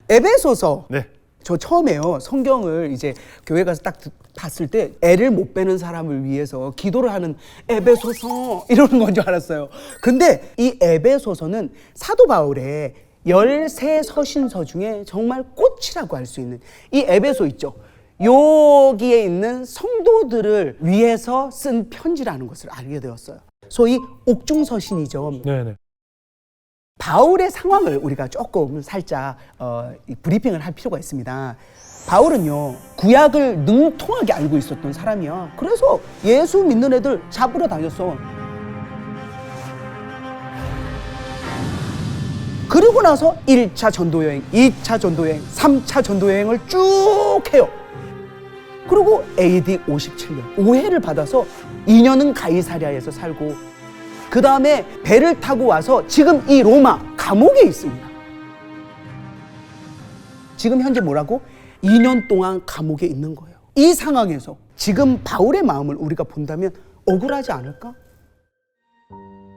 에베소서. 네. 저 처음에요, 성경을 이제 교회 가서 딱 봤을 때 애를 못 빼는 사람을 위해서 기도를 하는 에베소서 이러는 건 줄 알았어요. 근데 이 에베소서는 사도 바울의 13서신서 중에 정말 꽃이라고 할 수 있는 이 에베소 있죠. 여기에 있는 성도들을 위해서 쓴 편지라는 것을 알게 되었어요. 소위 옥중서신이죠. 네네. 바울의 상황을 우리가 조금 살짝 브리핑을 할 필요가 있습니다. 바울은요, 구약을 능통하게 알고 있었던 사람이야. 그래서 예수 믿는 애들 잡으러 다녔어. 그리고 나서 1차 전도여행, 2차 전도여행, 3차 전도여행을 쭉 해요. 그리고 AD 57년 오해를 받아서 2년은 가이사랴에서 살고, 그 다음에 배를 타고 와서 지금 이 로마 감옥에 있습니다. 지금 현재 뭐라고? 2년 동안 감옥에 있는 거예요. 이 상황에서 지금 바울의 마음을 우리가 본다면 억울하지 않을까?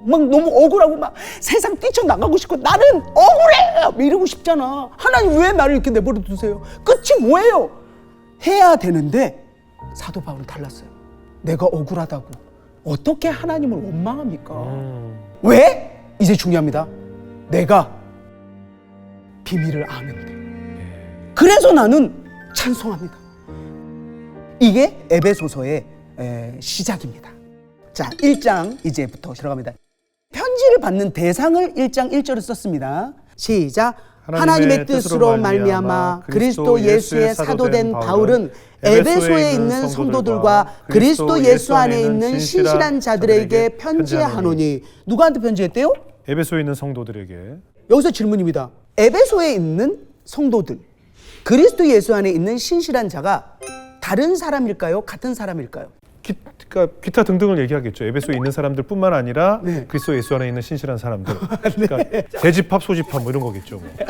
막 너무 억울하고 막 세상 뛰쳐나가고 싶고 나는 억울해! 이러고 싶잖아. 하나님 왜 나를 이렇게 내버려 두세요? 끝이 뭐예요? 해야 되는데 사도 바울은 달랐어요. 내가 억울하다고 어떻게 하나님을 원망합니까? 왜? 이제 중요합니다. 내가 비밀을 아는데. 그래서 나는 찬송합니다. 이게 에베소서의 시작입니다. 자, 1장 이제부터 들어갑니다. 편지를 받는 대상을 1장 1절을 썼습니다. 시작. 하나님의 뜻으로 말미암아 그리스도 예수의 사도된 바울은 에베소에 있는 성도들과 그리스도 예수 안에 있는 신실한 자들에게 편지하노니. 누구한테 편지했대요? 에베소에 있는 성도들에게. 여기서 질문입니다. 에베소에 있는 성도들, 그리스도 예수 안에 있는 신실한 자가 다른 사람일까요? 같은 사람일까요? 그러니까 기타 등등을 얘기하겠죠. 에베소에 있는 사람들뿐만 아니라 네. 그리스도 예수 안에 있는 신실한 사람들. 그러니까 대집합, 소집합 뭐 이런 거겠죠. 뭐. 네.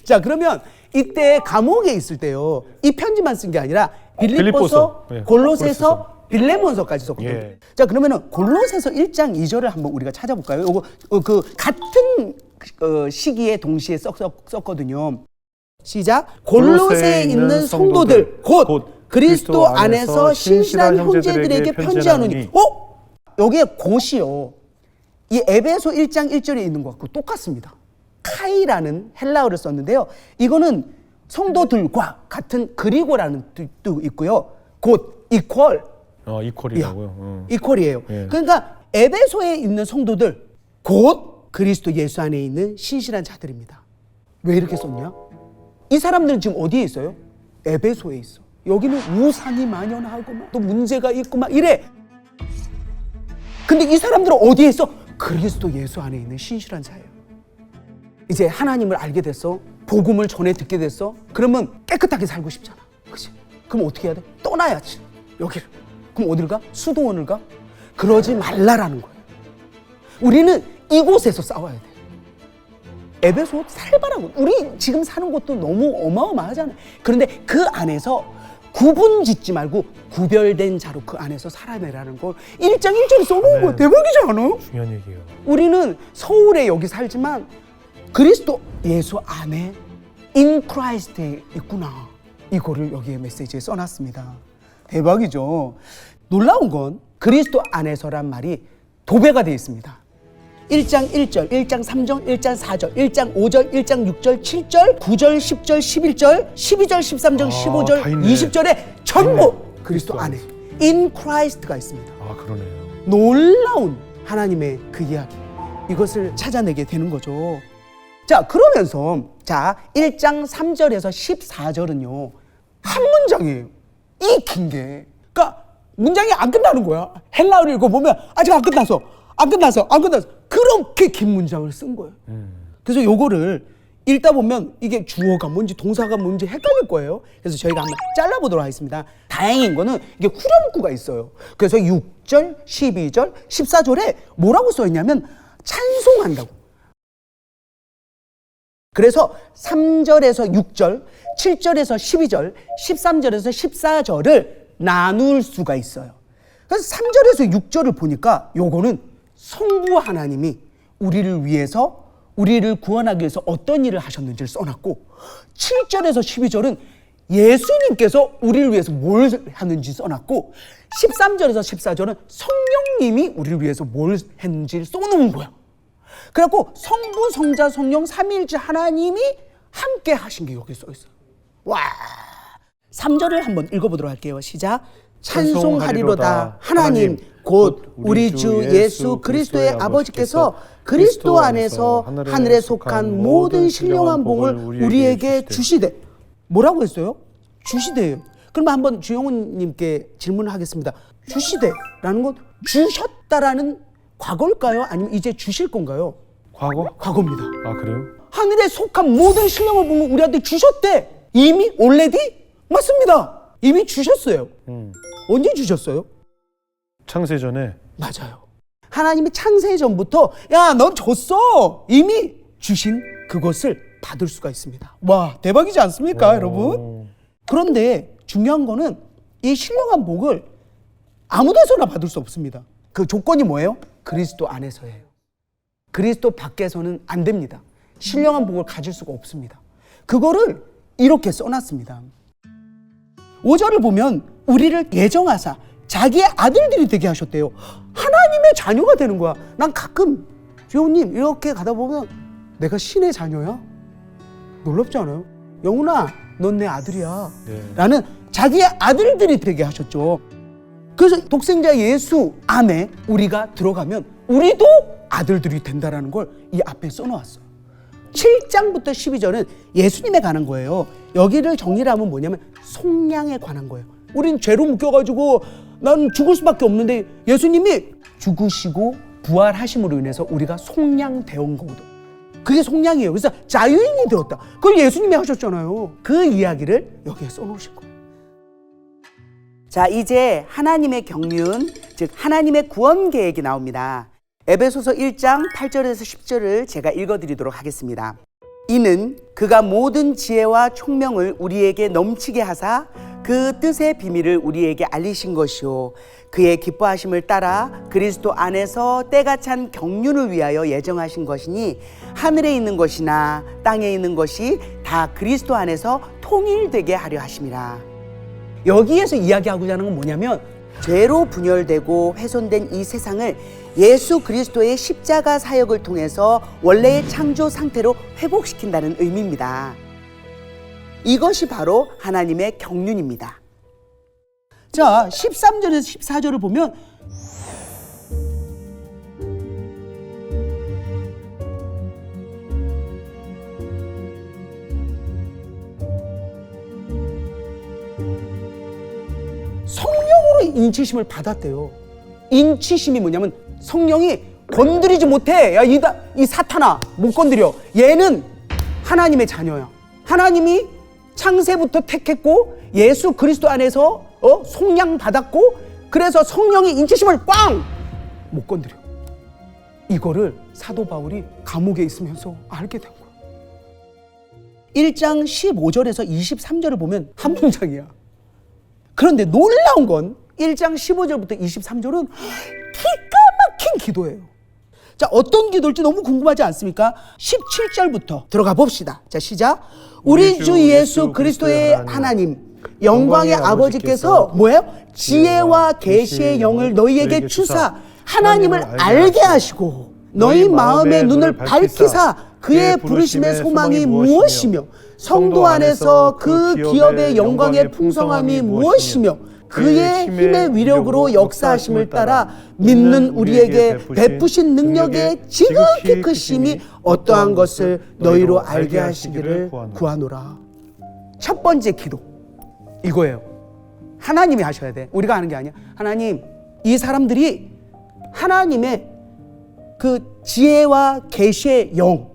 자, 그러면 이때 감옥에 있을 때요, 이 편지만 쓴 게 아니라 빌립보서, 네. 골로새서, 빌레몬서까지 썼거든요. 예. 자, 그러면은 골로새서 1장 2절을 한번 우리가 찾아볼까요? 요거 그 같은 시기에 동시에 썼거든요. 시작. 골로새에 있는 성도들 곧 그리스도 안에서 신실한 형제들에게 편지하노니. 여기에 곧이요, 이 에베소 1장 1절에 있는 것과 똑같습니다. 카이라는 헬라어를 썼는데요, 이거는 성도들과 같은 그리고라는 뜻도 있고요, 곧 이퀄. 이퀄이라고요. 이퀄이에요. 예. 그러니까 에베소에 있는 성도들 곧 그리스도 예수 안에 있는 신실한 자들입니다. 왜 이렇게 썼냐? 이 사람들은 지금 어디에 있어요? 에베소에 있어. 여기는 우상이 만연하고 막 또 문제가 있고 막 이래. 근데 이 사람들은 어디에 있어? 그리스도 예수 안에 있는 신실한 자예요. 이제 하나님을 알게 됐어. 복음을 전해 듣게 됐어. 그러면 깨끗하게 살고 싶잖아. 그치? 그럼 어떻게 해야 돼? 떠나야지. 여기를. 그럼 어딜 가? 수도원을 가? 그러지 말라라는 거예요. 우리는 이곳에서 싸워야 돼. 에베소 살바라고. 우리 지금 사는 곳도 너무 어마어마하잖아요. 그런데 그 안에서 구분 짓지 말고 구별된 자로 그 안에서 살아내라는 걸 1장 1절에 써놓은 거예요. 대박이지 않아요? 중요한 얘기예요. 우리는 서울에 여기 살지만 그리스도 예수 안에 in Christ에 있구나. 이거를 여기에 메시지에 써놨습니다. 대박이죠. 놀라운 건 그리스도 안에서란 말이 도배가 되어 있습니다. 1장 1절, 1장 3절, 1장 4절, 1장 5절, 1장 6절, 7절, 9절, 10절, 11절, 12절, 13절, 15절, 20절에 전부 그리스도 안에 in Christ가 있습니다. 그러네요. 놀라운 하나님의 그 이야기, 이것을 찾아내게 되는 거죠. 자, 그러면서 자 1장 3절에서 14절은요 한 문장이에요. 이 긴 게. 그러니까 문장이 안 끝나는 거야. 헬라어를 읽어보면 아직 안 끝났어. 그렇게 긴 문장을 쓴 거예요. 그래서 요거를 읽다 보면 이게 주어가 뭔지 동사가 뭔지 헷갈릴 거예요. 그래서 저희가 한번 잘라보도록 하겠습니다. 다행인 거는 이게 후렴구가 있어요. 그래서 6절, 12절, 14절에 뭐라고 써있냐면 찬송한다고. 그래서 3절에서 6절, 7절에서 12절, 13절에서 14절을 나눌 수가 있어요. 그래서 3절에서 6절을 보니까 요거는 성부 하나님이 우리를 위해서 우리를 구원하기 위해서 어떤 일을 하셨는지를 써놨고 7절에서 12절은 예수님께서 우리를 위해서 뭘 하는지 써놨고 13절에서 14절은 성령님이 우리를 위해서 뭘 했는지를 써놓은 거야. 그래갖고 성부, 성자, 성령 삼위일체 하나님이 함께 하신 게 여기 써있어요. 와, 3절을 한번 읽어보도록 할게요. 시작. 찬송하리로다 하나님 곧 우리 주 예수 그리스도의 아버지께서 그리스도 안에서 하늘에 속한 모든 신령한 복을 우리에게 주시되. 뭐라고 했어요? 주시대예요. 그러면 한번 주영훈님께 질문을 하겠습니다. 주시되라는 건 주셨다라는 과거일까요? 아니면 이제 주실 건가요? 과거? 과거입니다. 아, 그래요? 하늘에 속한 모든 신령한 복을 우리한테 주셨대. 이미 already? 맞습니다. 이미 주셨어요. 언제 주셨어요? 창세전에. 맞아요. 하나님이 창세 전부터 야, 넌 줬어. 이미 주신 그것을 받을 수가 있습니다. 와, 대박이지 않습니까, 여러분? 그런데 중요한 거는 이 신령한 복을 아무 데서나 받을 수 없습니다. 그 조건이 뭐예요? 그리스도 안에서예요. 그리스도 밖에서는 안 됩니다. 신령한 복을 가질 수가 없습니다. 그거를 이렇게 써놨습니다. 5절을 보면 우리를 예정하사 자기의 아들들이 되게 하셨대요. 하나님의 자녀가 되는 거야. 난 가끔 주호님 이렇게 가다 보면 내가 신의 자녀야? 놀랍지 않아요? 영훈아, 넌 내 아들이야. 라는 자기의 아들들이 되게 하셨죠. 그래서 독생자 예수 안에 우리가 들어가면 우리도 아들들이 된다라는 걸 이 앞에 써놓았어요. 7장부터 12절은 예수님에 관한 거예요. 여기를 정리를 하면 뭐냐면 속량에 관한 거예요. 우린 죄로 묶여가지고 난 죽을 수밖에 없는데 예수님이 죽으시고 부활하심으로 인해서 우리가 속량되어 온 거거든. 그게 속량이에요. 그래서 자유인이 되었다. 그걸 예수님이 하셨잖아요. 그 이야기를 여기에 써놓으신 거예요. 자, 이제 하나님의 경륜, 즉 하나님의 구원 계획이 나옵니다. 에베소서 1장 8절에서 10절을 제가 읽어드리도록 하겠습니다. 이는 그가 모든 지혜와 총명을 우리에게 넘치게 하사 그 뜻의 비밀을 우리에게 알리신 것이요 그의 기뻐하심을 따라 그리스도 안에서 때가 찬 경륜을 위하여 예정하신 것이니 하늘에 있는 것이나 땅에 있는 것이 다 그리스도 안에서 통일되게 하려 하심이라. 여기에서 이야기하고자 하는 건 뭐냐면 죄로 분열되고 훼손된 이 세상을 예수 그리스도의 십자가 사역을 통해서 원래의 창조 상태로 회복시킨다는 의미입니다. 이것이 바로 하나님의 경륜입니다. 자, 13절에서 14절을 보면 성령으로 인치심을 받았대요. 인치심이 뭐냐면 성령이 건드리지 못해. 야, 이 사탄아, 못 건드려. 얘는 하나님의 자녀야. 하나님이 창세부터 택했고 예수 그리스도 안에서 속량 받았고 그래서 성령의 인치심을 꽝! 못 건드려. 이거를 사도 바울이 감옥에 있으면서 알게 된 거야. 1장 15절에서 23절을 보면 한 문장이야. 그런데 놀라운 건 1장 15절부터 23절은 기가 막힌 기도예요. 자, 어떤 기도일지 너무 궁금하지 않습니까? 17절부터 들어가 봅시다. 자, 시작. 우리 주 예수 그리스도의 하나님 영광의 아버지께서 뭐예요? 지혜와 계시의 영을 너희에게 주사 하나님을 알게 하시고 너희 마음의 눈을 밝히사 그의 부르심의 소망이 무엇이며 성도 안에서 그 기업의 영광의 풍성함이 무엇이며 그의 힘의 위력으로 역사하심을 따라 믿는 우리에게 베푸신 능력의 지극히 크심이 어떠한 것을 너희로 알게 하시기를 구하노라. 첫 번째 기도 이거예요. 하나님이 하셔야 돼. 우리가 하는 게 아니야. 하나님, 이 사람들이 하나님의 그 지혜와 계시의 영,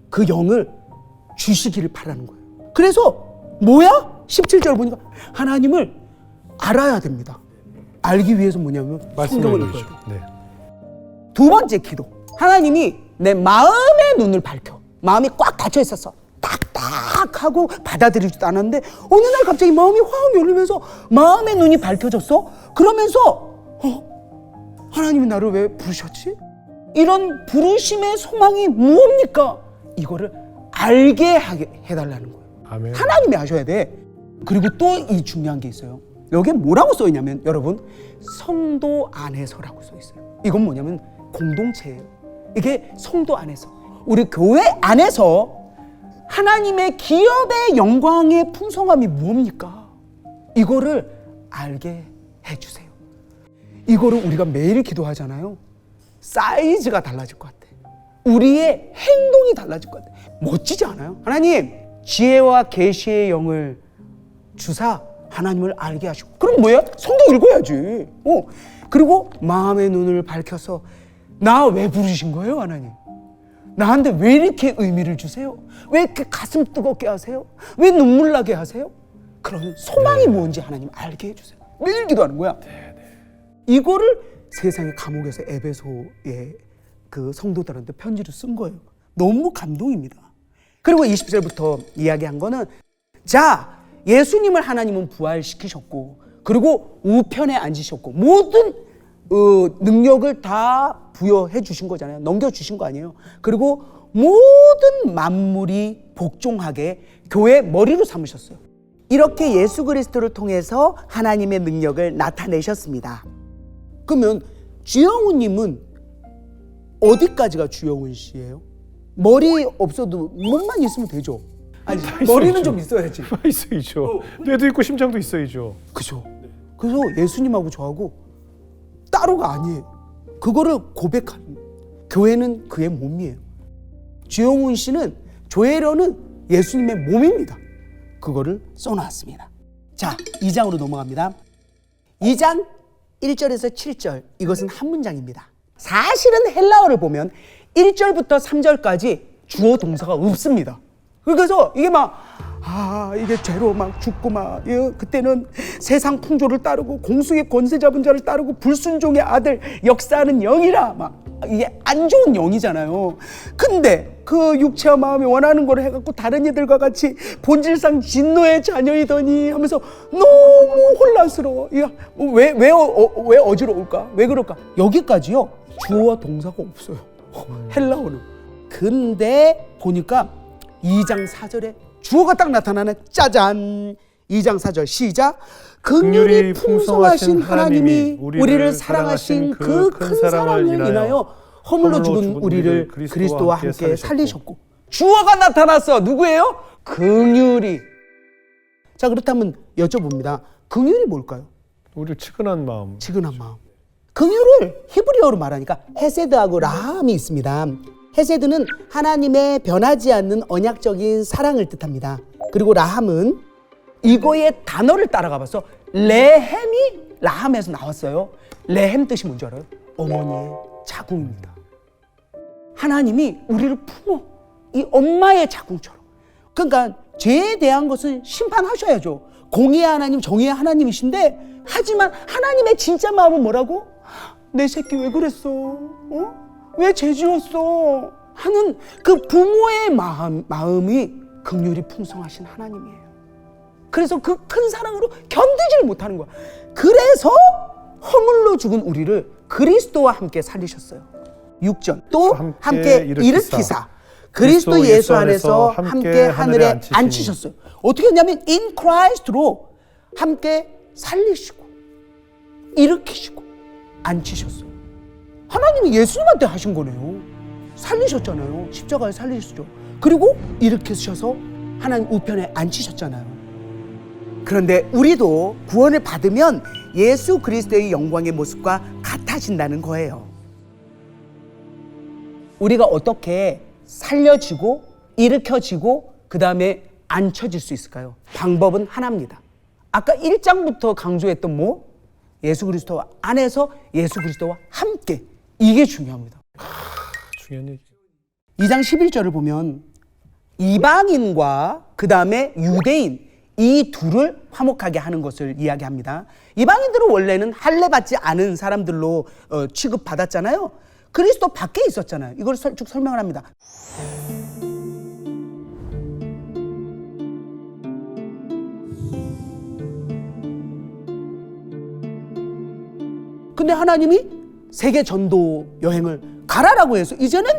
그 영을 주시기를 바라는 거예요. 그래서 뭐야? 17절 보니까 하나님을 알아야 됩니다. 알기 위해서 뭐냐면 성경을 읽어야 돼요. 네. 두 번째 기도. 하나님이 내 마음의 눈을 밝혀. 마음이 꽉 닫혀 있었어. 딱딱하고 받아들이지도 않았는데 어느 날 갑자기 마음이 확 열리면서 마음의 눈이 밝혀졌어. 그러면서 하나님이 나를 왜 부르셨지? 이런 부르심의 소망이 무엇입니까? 이거를 알게 해달라는 거예요. 아멘. 하나님이 하셔야 돼. 그리고 또 이 중요한 게 있어요. 여기에 뭐라고 써 있냐면 여러분 성도 안에서라고 써 있어요. 이건 뭐냐면 공동체예요. 이게 성도 안에서 우리 교회 안에서 하나님의 기업의 영광의 풍성함이 뭡니까? 이거를 알게 해주세요. 이거를 우리가 매일 기도하잖아요. 사이즈가 달라질 것 같아. 우리의 행동이 달라질 것 같아. 멋지지 않아요? 하나님 지혜와 계시의 영을 주사 하나님을 알게 하시고. 그럼 뭐야? 성경 읽어야지. 그리고 마음의 눈을 밝혀서 나 왜 부르신 거예요, 하나님? 나한테 왜 이렇게 의미를 주세요? 왜 이렇게 가슴 뜨겁게 하세요? 왜 눈물 나게 하세요? 그런 소망이 뭔지 하나님 알게 해주세요. 매일 기도하는 거야. 이거를 세상의 감옥에서 에베소의 그 성도들한테 편지를 쓴 거예요. 너무 감동입니다. 그리고 20절부터 이야기한 거는 자, 예수님을 하나님은 부활시키셨고 그리고 우편에 앉으셨고 모든 능력을 다 부여해 주신 거잖아요. 넘겨주신 거 아니에요. 그리고 모든 만물이 복종하게 교회 머리로 삼으셨어요. 이렇게 예수 그리스도를 통해서 하나님의 능력을 나타내셨습니다. 그러면 주영훈님은 어디까지가 주영훈 씨예요? 머리 없어도 몸만 있으면 되죠. 아니, 머리는 좀 있어야지. 있어야죠. 뇌도 있고 심장도 있어야죠. 그죠. 그래서 예수님하고 저하고 따로가 아니에요. 그거를 고백하는 교회는 그의 몸이에요. 주영훈 씨는 조혜련은 예수님의 몸입니다. 그거를 써놨습니다. 자, 2장으로 넘어갑니다. 2장 1절에서 7절 이것은 한 문장입니다. 사실은 헬라어를 보면 1절부터 3절까지 주어 동사가 없습니다. 그래서 이게 이게 죄로 막 죽고 그때는 세상 풍조를 따르고 공수의 권세 잡은 자를 따르고 불순종의 아들 역사하는 영이라 이게 안 좋은 영이잖아요. 근데 그 육체와 마음이 원하는 걸 해갖고 다른 이들과 같이 본질상 진노의 자녀이더니 하면서 너무 혼란스러워. 왜 어지러울까? 왜 그럴까? 여기까지요. 주어와 동사가 없어요. 헬라어는. 근데 보니까 2장 4절에 주어가 딱 나타나네. 짜잔. 2장 4절 시작. 긍휼이 풍성하신 하나님이 우리를 사랑하신 그 큰 사랑을 인하여 허물로 죽은 우리를 그리스도와 함께 살리셨고. 주어가 나타났어. 누구예요? 긍휼이. 자, 그렇다면 여쭤봅니다. 긍휼이 뭘까요? 우리를 치근한 마음. 치근한 마음. 긍휼을 히브리어로 말하니까 헤세드하고 라함이 있습니다. 헤세드는 하나님의 변하지 않는 언약적인 사랑을 뜻합니다. 그리고 라함은 이거의 단어를 따라가 봐서 레헴이 라함에서 나왔어요. 레헴 뜻이 뭔지 알아요? 어머니의 자궁입니다. 하나님이 우리를 품어. 이 엄마의 자궁처럼. 그러니까 죄에 대한 것은 심판하셔야죠. 공의의 하나님, 정의의 하나님이신데 하지만 하나님의 진짜 마음은 뭐라고? 내 새끼 왜 그랬어? 왜 죄 지었어? 하는 그 부모의 마음이 긍휼이 풍성하신 하나님이에요. 그래서 그 큰 사랑으로 견디지를 못하는 거야. 그래서 허물로 죽은 우리를 그리스도와 함께 살리셨어요. 6절 또 함께 일으키사 그리스도 예수 안에서 함께 하늘에 앉히셨어요. 어떻게 했냐면 in Christ로 함께 살리시고 일으키시고 앉히셨어요. 하나님이 예수님한테 하신 거네요. 살리셨잖아요. 십자가에 살리셨죠. 그리고 일으키셔서 하나님 우편에 앉히셨잖아요. 그런데 우리도 구원을 받으면 예수 그리스도의 영광의 모습과 같아진다는 거예요. 우리가 어떻게 살려지고 일으켜지고 그 다음에 앉혀질 수 있을까요? 방법은 하나입니다. 아까 1장부터 강조했던 예수 그리스도 안에서 예수 그리스도와 함께. 이게 중요합니다. 중요한 얘기. 2장 11절을 보면 이방인과 그 다음에 유대인 이 둘을 화목하게 하는 것을 이야기합니다. 이방인들은 원래는 할례받지 않은 사람들로 취급받았잖아요. 그리스도 밖에 있었잖아요. 이걸 쭉 설명을 합니다. 근데 하나님이 세계 전도 여행을 가라라고 해서 이제는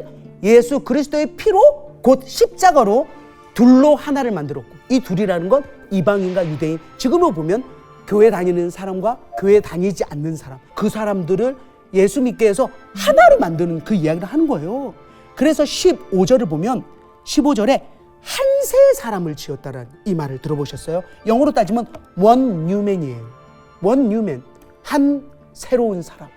예수 그리스도의 피로 곧 십자가로 둘로 하나를 만들었고, 이 둘이라는 건 이방인과 유대인, 지금으로 보면 교회 다니는 사람과 교회 다니지 않는 사람, 그 사람들을 예수 믿게 해서 하나로 만드는 그 이야기를 하는 거예요. 그래서 15절을 보면 15절에 한 세 사람을 지었다라는 이 말을 들어보셨어요? 영어로 따지면 one new man이에요. one new man, 한 새로운 사람.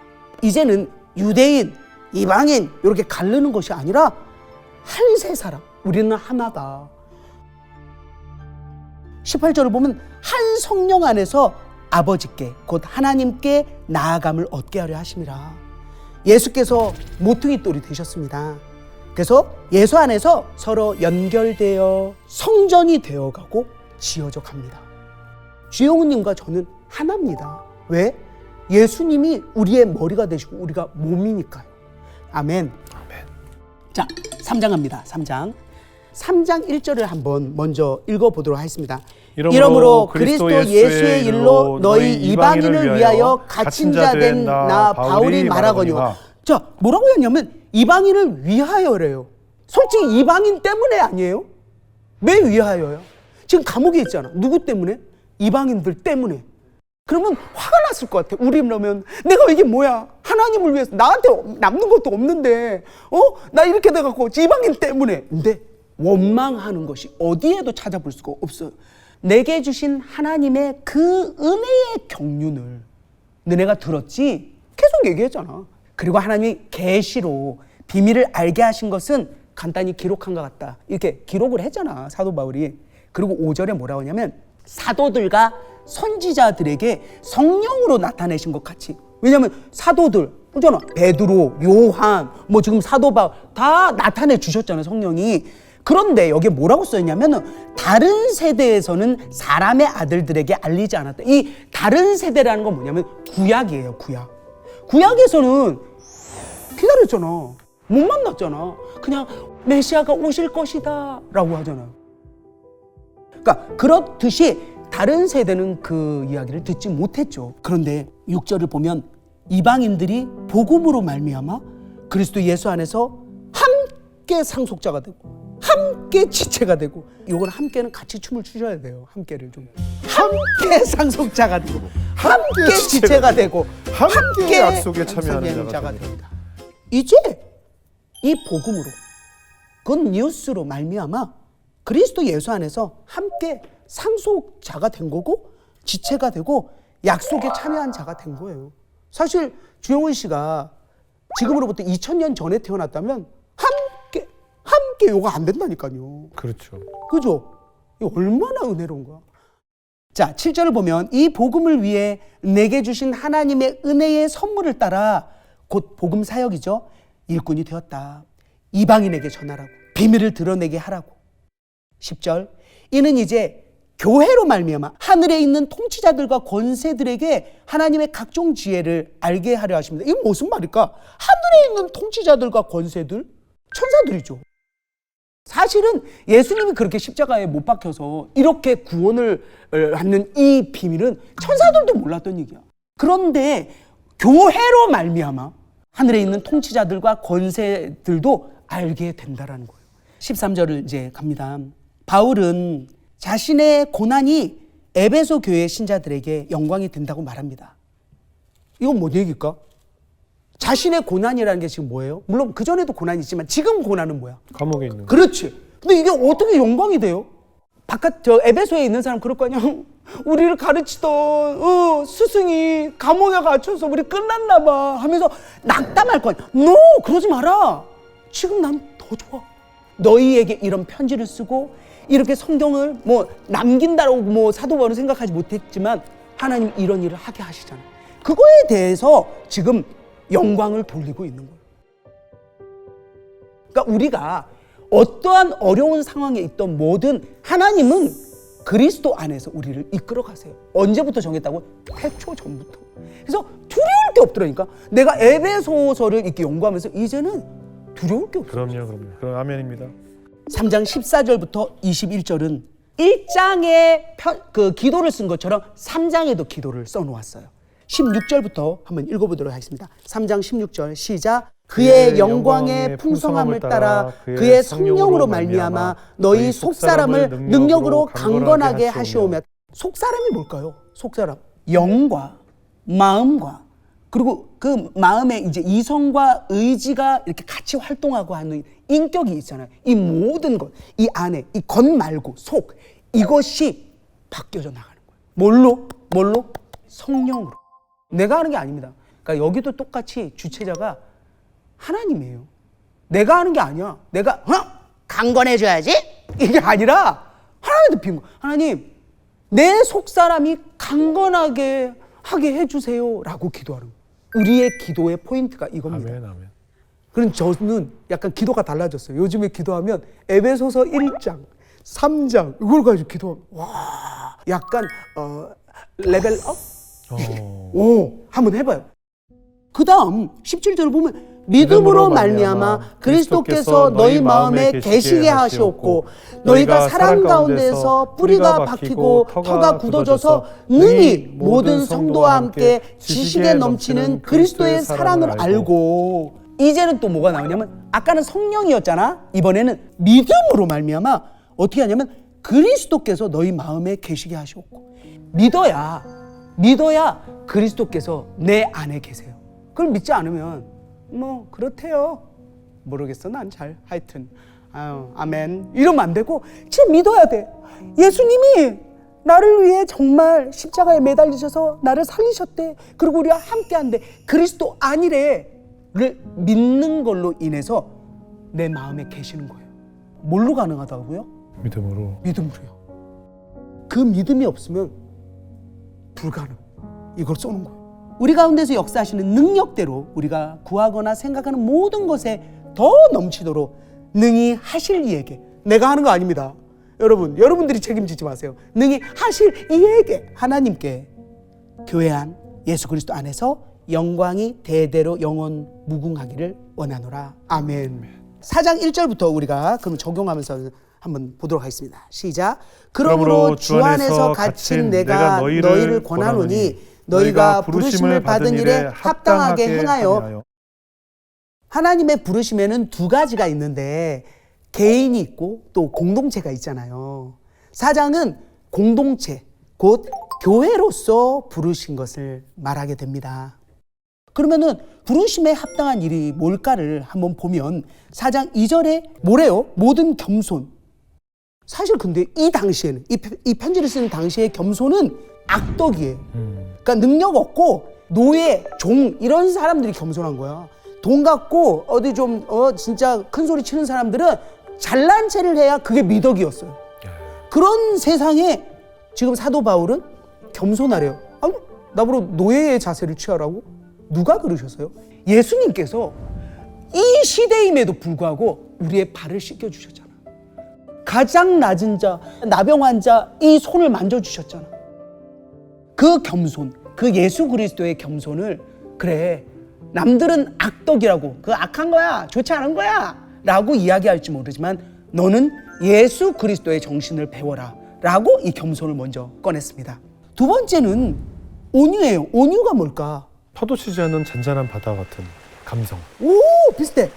이제는 유대인, 이방인 이렇게 가르는 것이 아니라 한 세 사람, 우리는 하나다. 18절을 보면 한 성령 안에서 아버지께 곧 하나님께 나아감을 얻게 하려 하심이라. 예수께서 모퉁이 돌이 되셨습니다. 그래서 예수 안에서 서로 연결되어 성전이 되어가고 지어져 갑니다. 주영훈님과 저는 하나입니다. 왜? 예수님이 우리의 머리가 되시고 우리가 몸이니까요. 아멘. 아멘. 자, 3장 갑니다. 3장 1절을 한번 먼저 읽어보도록 하겠습니다. 이러므로 그리스도 예수의 일로 너희 이방인을 위하여 갇힌 자 된 나 바울이 말하거니와. 자, 뭐라고 했냐면 이방인을 위하여래요. 솔직히 이방인 때문에 아니에요? 왜 위하여요? 지금 감옥에 있잖아. 누구 때문에? 이방인들 때문에. 그러면 화가 났을 것 같아. 우리라면 내가 이게 뭐야? 하나님을 위해서 나한테 남는 것도 없는데 나 이렇게 돼갖고 이방인 때문에. 근데 원망하는 것이 어디에도 찾아볼 수가 없어요. 내게 주신 하나님의 그 은혜의 경륜을 너네가 들었지? 계속 얘기했잖아. 그리고 하나님이 계시로 비밀을 알게 하신 것은 간단히 기록한 것 같다. 이렇게 기록을 했잖아, 사도 바울이. 그리고 5절에 뭐라고 하냐면 사도들과 선지자들에게 성령으로 나타내신 것 같이. 왜냐하면 사도들, 그잖아. 베드로, 요한, 뭐 지금 사도 바울 다 나타내 주셨잖아요, 성령이. 그런데 여기에 뭐라고 써있냐면 다른 세대에서는 사람의 아들들에게 알리지 않았다. 이 다른 세대라는 건 뭐냐면 구약이에요, 구약. 구약에서는 기다렸잖아. 못 만났잖아. 그냥 메시아가 오실 것이다 라고 하잖아요. 그러니까 그렇듯이 다른 세대는 그 이야기를 듣지 못했죠. 그런데 6절을 보면 이방인들이 복음으로 말미암아 그리스도 예수 안에서 함께 상속자가 되고 함께 지체가 되고, 이건 함께는 같이 춤을 추셔야 돼요. 함께를 좀. 함께 상속자가 되고 함께 지체가 되고 함께 약속에 참여하는 자가 됩니다. 이제 이 복음으로 그 뉴스로 말미암아 그리스도 예수 안에서 함께 상속자가 된 거고 지체가 되고 약속에 참여한 자가 된 거예요. 사실 주영훈 씨가 지금으로부터 2000년 전에 태어났다면 함께 요가 안 된다니까요. 그렇죠. 그죠? 이거 얼마나 은혜로운 거야. 자, 7절을 보면 이 복음을 위해 내게 주신 하나님의 은혜의 선물을 따라 곧 복음 사역이죠. 일꾼이 되었다. 이방인에게 전하라고. 비밀을 드러내게 하라고. 10절. 이는 이제 교회로 말미암아 하늘에 있는 통치자들과 권세들에게 하나님의 각종 지혜를 알게 하려 하십니다. 이건 무슨 말일까? 하늘에 있는 통치자들과 권세들? 천사들이죠. 사실은 예수님이 그렇게 십자가에 못 박혀서 이렇게 구원을 받는 이 비밀은 천사들도 몰랐던 얘기야. 그런데 교회로 말미암아 하늘에 있는 통치자들과 권세들도 알게 된다라는 거예요. 13절을 이제 갑니다. 바울은 자신의 고난이 에베소 교회 신자들에게 영광이 된다고 말합니다. 이건 뭔 얘기일까? 자신의 고난이라는 게 지금 뭐예요? 물론 그전에도 고난이 있지만 지금 고난은 뭐야? 감옥에 있는 거. 그렇지. 근데 이게 어떻게 영광이 돼요? 바깥 에베소에 있는 사람 그럴 거 아니야? 우리를 가르치던 스승이 감옥에 갇혀서 우리 끝났나 봐 하면서 낙담할 거 아니야? No! 그러지 마라. 지금 난 더 좋아. 너희에게 이런 편지를 쓰고 이렇게 성경을 뭐 남긴다라고 뭐 사도 바울은 생각하지 못했지만 하나님 이런 일을 하게 하시잖아요. 그거에 대해서 지금 영광을 돌리고 있는 거예요. 그러니까 우리가 어떠한 어려운 상황에 있던 뭐든 하나님은 그리스도 안에서 우리를 이끌어 가세요. 언제부터 정했다고? 태초 전부터. 그래서 두려울 게 없더라니까. 내가 에베소서를 이렇게 연구하면서 이제는 두려울 게 없어요. 그럼요. 그럼 아멘입니다. 3장 14절부터 21절은 1장에 그 기도를 쓴 것처럼 3장에도 기도를 써놓았어요. 16절부터 한번 읽어보도록 하겠습니다. 3장 16절 시작. 그의 영광의 풍성함을 따라 그의 성령으로 말미암아 너희 속사람을 능력으로 강건하게 하시오며. 속사람이 뭘까요? 속사람, 영과 마음과 그리고 그 마음에 이제 이성과 의지가 이렇게 같이 활동하고 하는 인격이 있잖아요. 이 모든 것, 이 안에 이 겉 말고 속, 이것이 바뀌어져 나가는 거예요. 뭘로? 성령으로. 내가 하는 게 아닙니다. 그러니까 여기도 똑같이 주체자가 하나님이에요. 내가 하는 게 아니야. 내가 강건해져야지 이게 아니라 하나님한테 빈 거. 하나님, 내 속사람이 강건하게 하게 해주세요 라고 기도하는 거예요. 우리의 기도의 포인트가 이겁니다. 아멘, 아멘. 그럼 저는 약간 기도가 달라졌어요. 요즘에 기도하면 에베소서 1장, 3장 이걸 가지고 기도하면 와, 약간 레벨업? 오, 한번 해봐요. 그 다음 17절을 보면 믿음으로 말미암아 그리스도께서 너희 마음에 계시게 하시옵고 너희가 사랑 가운데서 뿌리가 박히고 터가 굳어져서 능히 모든 성도와 함께 지식에 넘치는 그리스도의 사랑을 알고. 이제는 또 뭐가 나오냐면 아까는 성령이었잖아. 이번에는 믿음으로 말미암아 어떻게 하냐면 그리스도께서 너희 마음에 계시게 하시옵고. 믿어야 그리스도께서 내 안에 계세요. 그걸 믿지 않으면 뭐 그렇대요. 모르겠어. 난 잘 하여튼 아멘 이러면 안 되고 진짜 믿어야 돼. 예수님이 나를 위해 정말 십자가에 매달리셔서 나를 살리셨대. 그리고 우리와 함께한대. 그리스도 아니래를 믿는 걸로 인해서 내 마음에 계시는 거예요. 뭘로 가능하다고요? 믿음으로요. 그 믿음이 없으면 불가능. 이걸 쏘는 거예요. 우리 가운데서 역사하시는 능력대로 우리가 구하거나 생각하는 모든 것에 더 넘치도록 능히 하실 이에게, 내가 하는 거 아닙니다. 여러분들이 책임지지 마세요. 능히 하실 이에게, 하나님께 교회 안 예수 그리스도 안에서 영광이 대대로 영원 무궁하기를 원하노라. 아멘. 4장 1절부터 우리가 그럼 적용하면서 한번 보도록 하겠습니다. 시작. 그러므로 주 안에서 갇힌 내가 너희를 권하노니 너희가 부르심을 받은 일에 합당하게 행하여. 하나님의 부르심에는 두 가지가 있는데 개인이 있고 또 공동체가 있잖아요. 4장은 공동체, 곧 교회로서 부르신 것을 말하게 됩니다. 그러면은 부르심에 합당한 일이 뭘까를 한번 보면 4장 2절에 뭐래요? 모든 겸손. 사실 근데 이 당시에는 이 편지를 쓰는 당시에 겸손은 악덕이에요. 그러니까 능력 없고 노예, 종 이런 사람들이 겸손한 거야. 돈 갖고 어디 좀 진짜 큰 소리 치는 사람들은 잘난 체를 해야 그게 미덕이었어요. 그런 세상에 지금 사도 바울은 겸손하래요. 아니, 나보고 노예의 자세를 취하라고? 누가 그러셨어요? 예수님께서 이 시대임에도 불구하고 우리의 발을 씻겨주셨잖아. 가장 낮은 자, 나병 환자 이 손을 만져주셨잖아. 그 겸손, 그 예수 그리스도의 겸손을, 그래 남들은 악덕이라고, 그 악한 거야, 좋지 않은 거야 라고 이야기할지 모르지만 너는 예수 그리스도의 정신을 배워라 라고 이 겸손을 먼저 꺼냈습니다. 두 번째는 온유예요. 온유가 뭘까? 파도치지 않는 잔잔한 바다 같은 감성. 오, 비슷해.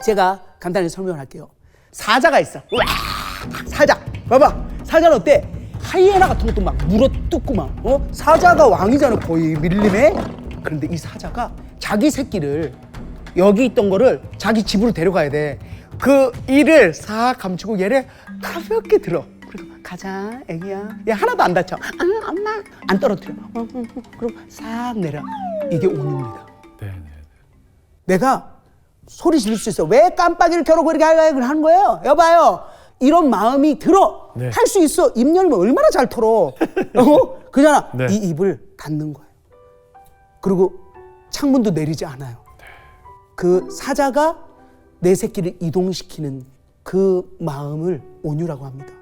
제가 간단히 설명을 할게요. 사자가 있어. 우와, 사자. 봐봐. 사자는 어때? 하이에나 같은 것도 막 물어뜯고 막, 사자가 왕이잖아, 거의 밀림에. 그런데 이 사자가 자기 새끼를, 여기 있던 거를 자기 집으로 데려가야 돼. 그 이를 싹 감추고 얘를 가볍게 들어. 그리고 가자, 애기야. 얘 하나도 안 다쳐. 엄마. 안 떨어뜨려. 그리고 싹 내려. 이게 온유입니다. 네. 내가 소리 지를 수 있어. 왜 깜빡이를 켜놓고 이렇게 하는 거예요? 여봐요. 이런 마음이 들어. 네. 할 수 있어. 입 열면 얼마나 잘 털어. 그잖아. 네. 이 입을 닫는 거예요. 그리고 창문도 내리지 않아요. 네. 그 사자가 내 새끼를 이동시키는 그 마음을 온유라고 합니다.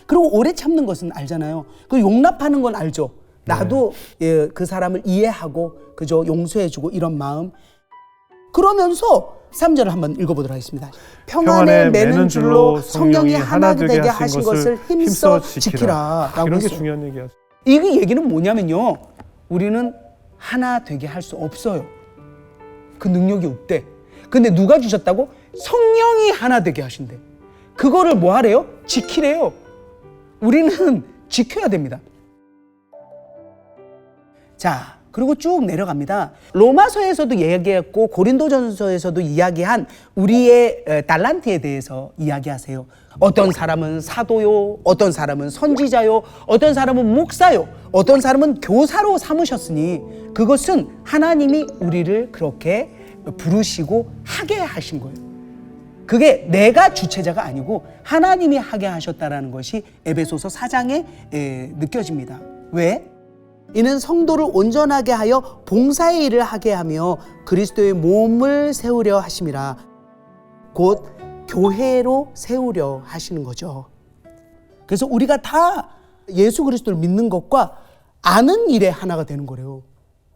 그리고 오래 참는 것은 알잖아요. 그 용납하는 건 알죠. 나도 예, 그 사람을 이해하고 그저 용서해주고 이런 마음. 그러면서 3절을 한번 읽어보도록 하겠습니다. 평안에 매는 줄로 성령이 하나 되게 하신 것을 힘써 지키라 라고 이런 게 했어요. 중요한 얘기야. 이 얘기는 뭐냐면요, 우리는 하나 되게 할 수 없어요. 그 능력이 없대. 근데 누가 주셨다고? 성령이 하나 되게 하신대. 그거를 뭐 하래요? 지키래요. 우리는 지켜야 됩니다. 자, 그리고 쭉 내려갑니다. 로마서에서도 이야기했고 고린도전서에서도 이야기한 우리의 달란트에 대해서 이야기하세요. 어떤 사람은 사도요, 어떤 사람은 선지자요, 어떤 사람은 목사요, 어떤 사람은 교사로 삼으셨으니 그것은 하나님이 우리를 그렇게 부르시고 하게 하신 거예요. 그게 내가 주체자가 아니고 하나님이 하게 하셨다라는 것이 에베소서 4장에 느껴집니다. 왜? 이는 성도를 온전하게 하여 봉사의 일을 하게 하며 그리스도의 몸을 세우려 하심이라. 곧 교회로 세우려 하시는 거죠. 그래서 우리가 다 예수 그리스도를 믿는 것과 아는 일에 하나가 되는 거래요.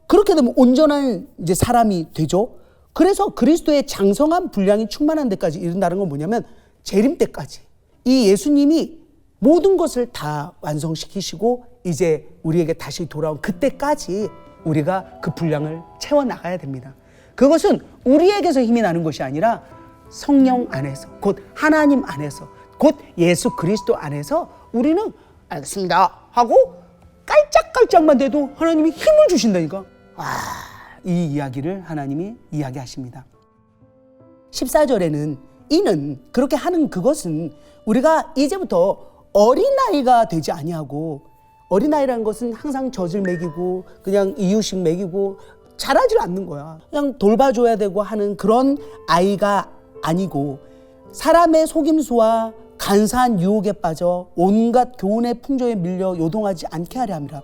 그렇게 되면 온전한 이제 사람이 되죠. 그래서 그리스도의 장성한 분량이 충만한 데까지 이른다는 건 뭐냐면 재림 때까지 이 예수님이 모든 것을 다 완성시키시고 이제 우리에게 다시 돌아온 그때까지 우리가 그 분량을 채워나가야 됩니다. 그것은 우리에게서 힘이 나는 것이 아니라 성령 안에서, 곧 하나님 안에서, 곧 예수 그리스도 안에서 우리는 알겠습니다 하고 깔짝깔짝만 돼도 하나님이 힘을 주신다니까. 이 이야기를 하나님이 이야기하십니다. 14절에는 이는 그렇게 하는 그것은 우리가 이제부터 어린아이가 되지 아니하고, 어린아이라는 것은 항상 젖을 먹이고 그냥 이유식 먹이고 자라질 않는 거야. 그냥 돌봐줘야 되고 하는 그런 아이가 아니고 사람의 속임수와 간사한 유혹에 빠져 온갖 교훈의 풍조에 밀려 요동하지 않게 하려 함이라.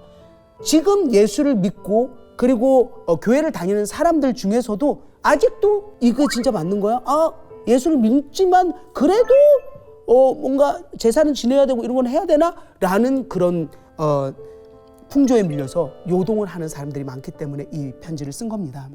지금 예수를 믿고 그리고 교회를 다니는 사람들 중에서도 아직도 이거 진짜 맞는 거야? 예수를 믿지만 그래도 뭔가 제사는 지내야 되고 이런 건 해야 되나? 라는 그런 풍조에 밀려서 요동을 하는 사람들이 많기 때문에 이 편지를 쓴 겁니다.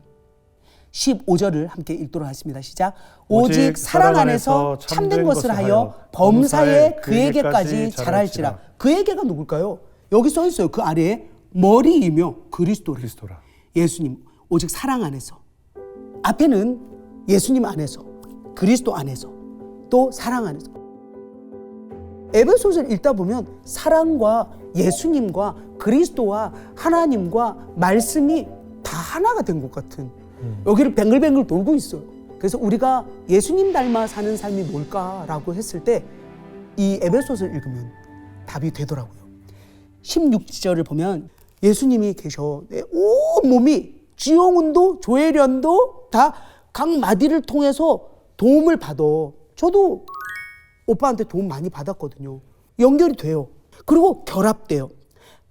15절을 함께 읽도록 하겠습니다. 시작. 오직 사랑 안에서 참된 것을 하여 범사에 그에게까지 자랄지라. 그에게가 누굴까요? 여기 써 있어요. 그 아래에 머리이며 그리스도라. 예수님, 오직 사랑 안에서. 앞에는 예수님 안에서, 그리스도 안에서, 또 사랑 안에서. 에베소서를 읽다 보면 사랑과 예수님과 그리스도와 하나님과 말씀이 다 하나가 된 것 같은, 여기를 뱅글뱅글 돌고 있어요. 그래서 우리가 예수님 닮아 사는 삶이 뭘까라고 했을 때 이 에베소서를 읽으면 답이 되더라고요. 16절을 보면 예수님이 계셔. 내 온몸이 지용운도 조혜련도 다 각 마디를 통해서 도움을 받아. 저도 오빠한테 도움 많이 받았거든요. 연결이 돼요. 그리고 결합돼요.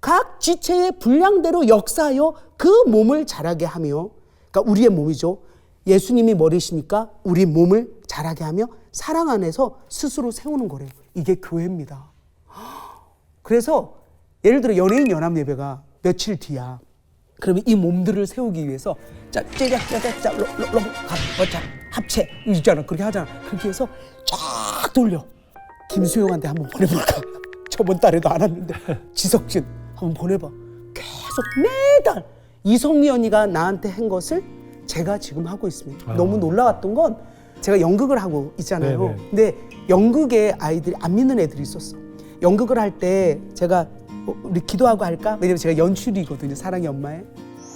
각 지체의 분량대로 역사하여 그 몸을 자라게 하며, 그러니까 우리의 몸이죠. 예수님이 머리시니까 우리 몸을 자라게 하며 사랑 안에서 스스로 세우는 거래요. 이게 교회입니다. 그래서 예를 들어 연예인 연합 예배가 며칠 뒤야. 그러면 이 몸들을 세우기 위해서 자, 합체 있잖아. 그렇게 하잖아. 그렇게 해서 쫙 돌려. 김수영한테 한번 보내볼까? 저번 달에도 안 왔는데 지석진 한번 보내봐. 계속 매달 이성미 언니가 나한테 한 것을 제가 지금 하고 있습니다. 너무 놀라웠던 건 제가 연극을 하고 있잖아요. 네네. 근데 연극에 아이들이 안 믿는 애들이 있었어. 연극을 할 때 제가 우리 기도하고 할까? 왜냐면 제가 연출이거든요. 사랑의 엄마의.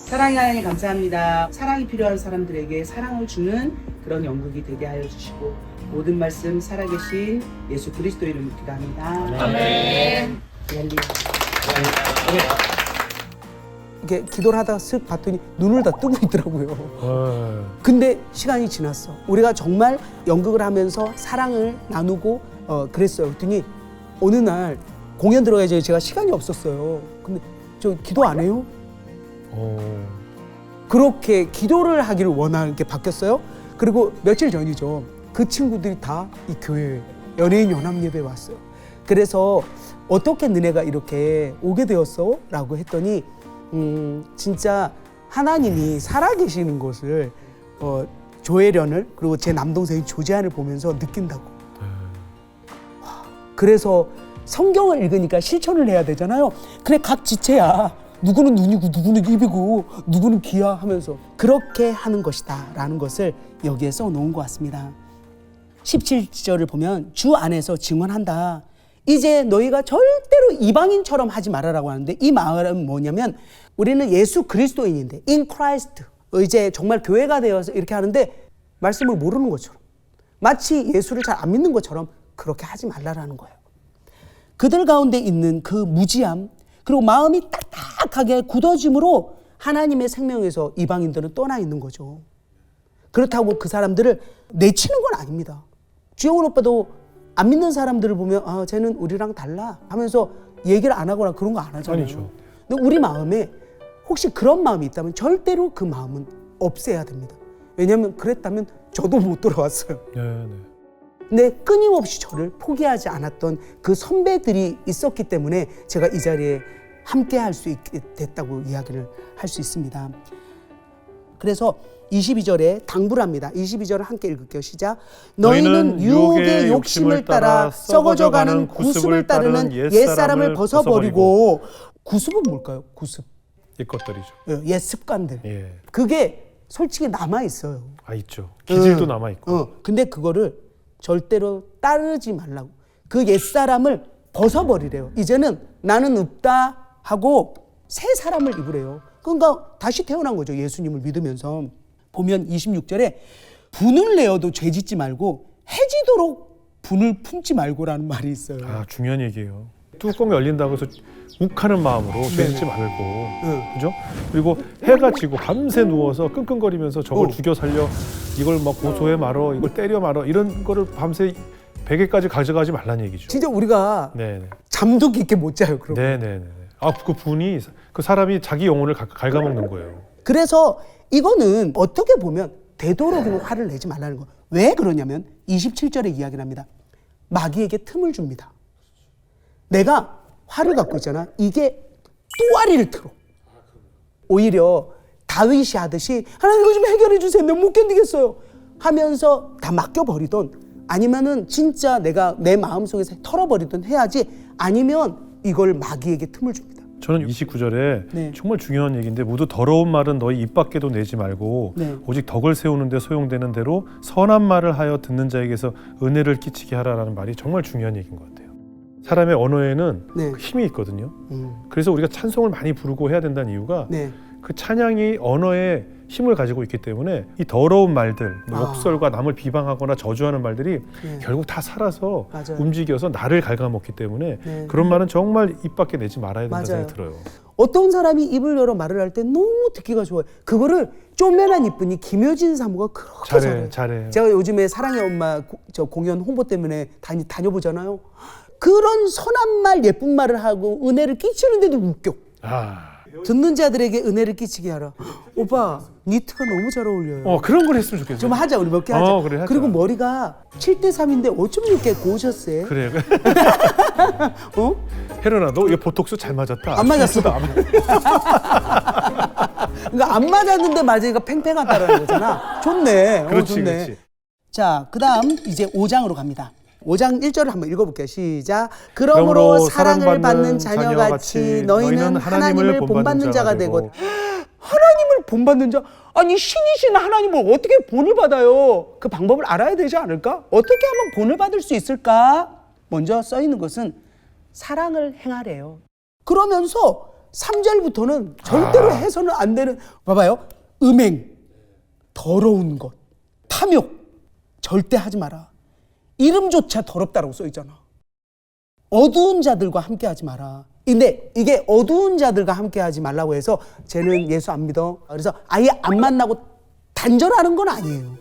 사랑의 하나님 감사합니다. 사랑이 필요한 사람들에게 사랑을 주는 그런 연극이 되게 하여 주시고 모든 말씀 살아계신 예수 그리스도 이름으로 기도합니다. 아멘. 이렇게 기도를 하다가 쓱 봤더니 눈을 다 뜨고 있더라고요. 근데 시간이 지났어. 우리가 정말 연극을 하면서 사랑을 나누고 그랬어요. 그랬더니 어느 날 공연 들어가야지 제가 시간이 없었어요. 근데 저 기도 안 해요? 그렇게 기도를 하기를 원하게 바뀌었어요. 그리고 며칠 전이죠. 그 친구들이 다 이 교회 연예인 연합 예배에 왔어요. 그래서 어떻게 너네가 이렇게 오게 되었어? 라고 했더니 진짜 하나님이 살아계시는 것을 조혜련을 그리고 제 남동생인 조재한을 보면서 느낀다고. 그래서 성경을 읽으니까 실천을 해야 되잖아요. 그래 각 지체야 누구는 눈이고 누구는 입이고 누구는 귀야 하면서 그렇게 하는 것이다 라는 것을 여기에 써놓은 것 같습니다. 17절을 보면 주 안에서 증언한다. 이제 너희가 절대로 이방인처럼 하지 말아라고 하는데 이 말은 뭐냐면 우리는 예수 그리스도인인데 in Christ 이제 정말 교회가 되어서 이렇게 하는데 말씀을 모르는 것처럼 마치 예수를 잘 안 믿는 것처럼 그렇게 하지 말라라는 거예요. 그들 가운데 있는 그 무지함 그리고 마음이 딱딱하게 굳어짐으로 하나님의 생명에서 이방인들은 떠나 있는 거죠. 그렇다고 그 사람들을 내치는 건 아닙니다. 주영훈 오빠도 안 믿는 사람들을 보면 아, 쟤는 우리랑 달라 하면서 얘기를 안 하거나 그런 거 안 하잖아요. 아니죠. 근데 우리 마음에 혹시 그런 마음이 있다면 절대로 그 마음은 없애야 됩니다. 왜냐하면 그랬다면 저도 못 돌아왔어요. 네. 근데 끊임없이 저를 포기하지 않았던 그 선배들이 있었기 때문에 제가 이 자리에 함께 할 수 있게 됐다고 이야기를 할 수 있습니다. 그래서 22절에 당부를 합니다. 22절을 함께 읽을게요. 시작. 너희는 유혹의 욕심을 따라 썩어져가는 구습을 따르는 옛사람을 벗어버리고 구습은 뭘까요? 구습. 옛것들이죠. 옛 습관들. 예. 그게 솔직히 남아있어요. 아 있죠. 기질도 남아있고. 근데 그거를 절대로 따르지 말라고. 그 옛사람을 벗어버리래요. 이제는 나는 없다 하고 새 사람을 입으래요. 그러니까 다시 태어난 거죠. 예수님을 믿으면서. 보면 26절에 분을 내어도 죄짓지 말고 해지도록 분을 품지 말고라는 말이 있어요. 아 중요한 얘기예요. 뚜껑이 열린다고 해서 욱하는 마음으로 죄짓지 말고 그죠? 그리고 해가 지고 밤새 누워서 끙끙거리면서 저걸 죽여 살려 이걸 막 고소해 말어 이걸 때려 말어 이런 거를 밤새 베개까지 가져가지 말라는 얘기죠. 진짜 우리가 네네. 잠도 깊게 못 자요. 그러고. 네네네. 아 그 분이 그 사람이 자기 영혼을 갉아먹는 거예요. 그래서 이거는 어떻게 보면 되도록이면 화를 내지 말라는 거. 왜 그러냐면 27절에 이야기를 합니다. 마귀에게 틈을 줍니다. 내가 화를 갖고 있잖아. 이게 또아리를 틀어. 오히려 다윗이 하듯이 하나님 이거 좀 해결해 주세요. 내가 못 견디겠어요. 하면서 다 맡겨버리던 아니면은 진짜 내가 내 마음속에서 털어버리던 해야지 아니면 이걸 마귀에게 틈을 줍니다. 저는 29절에 네. 정말 중요한 얘기인데 모두 더러운 말은 너희 입 밖에도 내지 말고 네. 오직 덕을 세우는 데 소용되는 대로 선한 말을 하여 듣는 자에게서 은혜를 끼치게 하라라는 말이 정말 중요한 얘기인 것 같아요. 사람의 언어에는 네. 그 힘이 있거든요. 그래서 우리가 찬송을 많이 부르고 해야 된다는 이유가 네. 그 찬양이 언어에 힘을 가지고 있기 때문에 이 더러운 말들, 욕설과 남을 비방하거나 저주하는 말들이 네. 결국 다 살아서 맞아요. 움직여서 나를 갉아먹기 때문에 네. 그런 말은 정말 입 밖에 내지 말아야 된다는 맞아요. 생각이 들어요. 어떤 사람이 입을 열어 말을 할 때 너무 듣기가 좋아요. 그거를 쪼매난 이쁜이 김효진 사모가 그렇게 잘해요. 잘해. 제가 요즘에 사랑의 엄마 저 공연 홍보 때문에 다녀보잖아요. 그런 선한 말, 예쁜 말을 하고 은혜를 끼치는데도 웃겨. 듣는 자들에게 은혜를 끼치게 하라. 오빠, 니트가 너무 잘 어울려요. 그런 걸 했으면 좋겠어요. 좀 하자, 우리 몇 개 하자. 그래, 하자. 그리고 머리가 7대3인데 어쩜 이렇게 고우셨어요? 그래. 어? 혜련아, 너 이거 보톡스 잘 맞았다. 안 맞았어. 그러니까 안 맞았는데 맞으니까 팽팽하다라는 거잖아. 좋네. 그렇지, 좋네. 그렇지. 자, 그다음 이제 5장으로 갑니다. 5장 1절을 한번 읽어볼게요. 시작. 그러므로 사랑을 받는 자녀같이 너희는 하나님을 본받는 자가 되고. 하나님을 본받는 자? 아니 신이신 하나님을 어떻게 본을 받아요? 그 방법을 알아야 되지 않을까? 어떻게 하면 본을 받을 수 있을까? 먼저 써 있는 것은 사랑을 행하래요. 그러면서 3절부터는 절대로 해서는 안 되는, 봐봐요. 음행, 더러운 것, 탐욕 절대 하지 마라. 이름조차 더럽다라고 써 있잖아. 어두운 자들과 함께 하지 마라. 근데 이게 어두운 자들과 함께 하지 말라고 해서 쟤는 예수 안 믿어. 그래서 아예 안 만나고 단절하는 건 아니에요.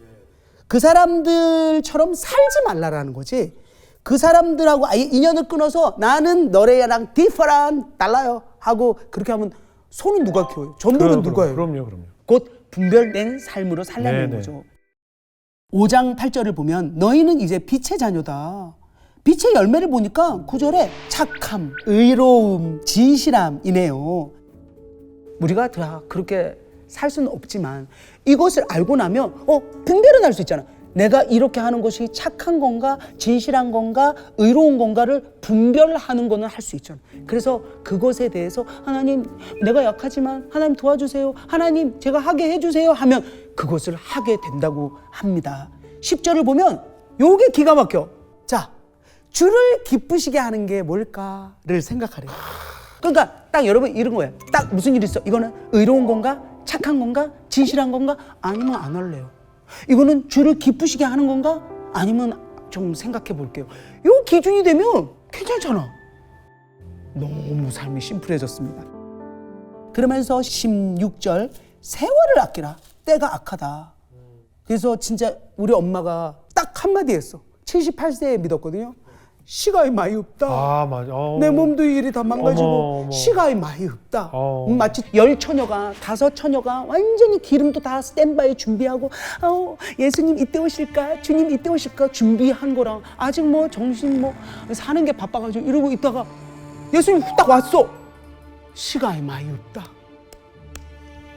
그 사람들처럼 살지 말라라는 거지. 그 사람들하고 아예 인연을 끊어서 나는 너네랑 different, 달라요 하고 그렇게 하면 손은 누가 키워요? 전도는 누가 해요? 그럼요. 곧 분별된 삶으로 살라는 거죠. 5장 8절을 보면 너희는 이제 빛의 자녀다. 빛의 열매를 보니까 9절에 착함, 의로움, 진실함이네요. 우리가 다 그렇게 살 수는 없지만 이것을 알고 나면 분별은 할 수 있잖아. 내가 이렇게 하는 것이 착한 건가, 진실한 건가, 의로운 건가를 분별하는 거는 할 수 있잖아요. 그래서 그것에 대해서 하나님, 내가 약하지만 하나님 도와주세요. 하나님, 제가 하게 해주세요. 하면 그것을 하게 된다고 합니다. 10절을 보면 요게 기가 막혀. 자, 주를 기쁘시게 하는 게 뭘까를 생각하래요. 그러니까 딱 여러분 이런 거예요. 딱 무슨 일이 있어? 이거는 의로운 건가? 착한 건가? 진실한 건가? 아니면 안 할래요. 이거는 주를 기쁘시게 하는 건가? 아니면 좀 생각해 볼게요. 요 기준이 되면 괜찮잖아. 너무 삶이 심플해졌습니다. 그러면서 16절 세월을 아끼라. 때가 악하다. 그래서 진짜 우리 엄마가 딱 한마디 했어. 78세에 믿었거든요. 시간이 많이 없다. 아, 맞아. 내 몸도 일이 다 망가지고 어머. 시간이 많이 없다. 마치 10처녀가 5처녀가 완전히 기름도 다 스탠바이 준비하고 예수님 이때 오실까? 주님 이때 오실까? 준비한 거랑 아직 뭐 정신 뭐 사는 게 바빠가지고 이러고 있다가 예수님 딱 왔어. 시간이 많이 없다.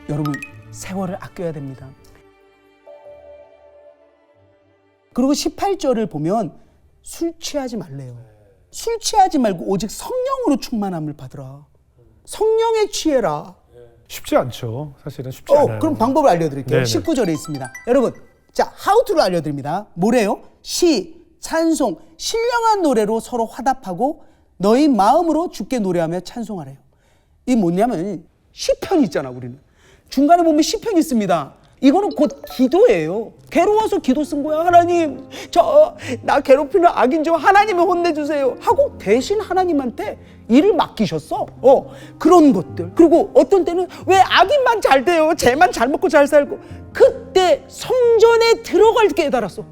여러분 세월을 아껴야 됩니다. 그리고 18절을 보면 술 취하지 말래요. 술 취하지 말고 오직 성령으로 충만함을 받으라. 성령에 취해라. 쉽지 않죠. 사실은 쉽지 않아요. 그럼 방법을 알려드릴게요. 네네. 19절에 있습니다. 여러분, 자, 하우투를 알려드립니다. 뭐래요? 시, 찬송, 신령한 노래로 서로 화답하고 너희 마음으로 주께 노래하며 찬송하래요. 이 뭐냐면 시편 있잖아, 우리는. 중간에 보면 시편 있습니다. 이거는 곧 기도예요. 괴로워서 기도 쓴 거야. 하나님, 나 괴롭히는 악인 좀 하나님이 혼내주세요 하고 대신 하나님한테 일을 맡기셨어. 그런 것들. 그리고 어떤 때는 왜 악인만 잘 돼요? 쟤만 잘 먹고 잘 살고. 그때 성전에 들어갈 때 깨달았어.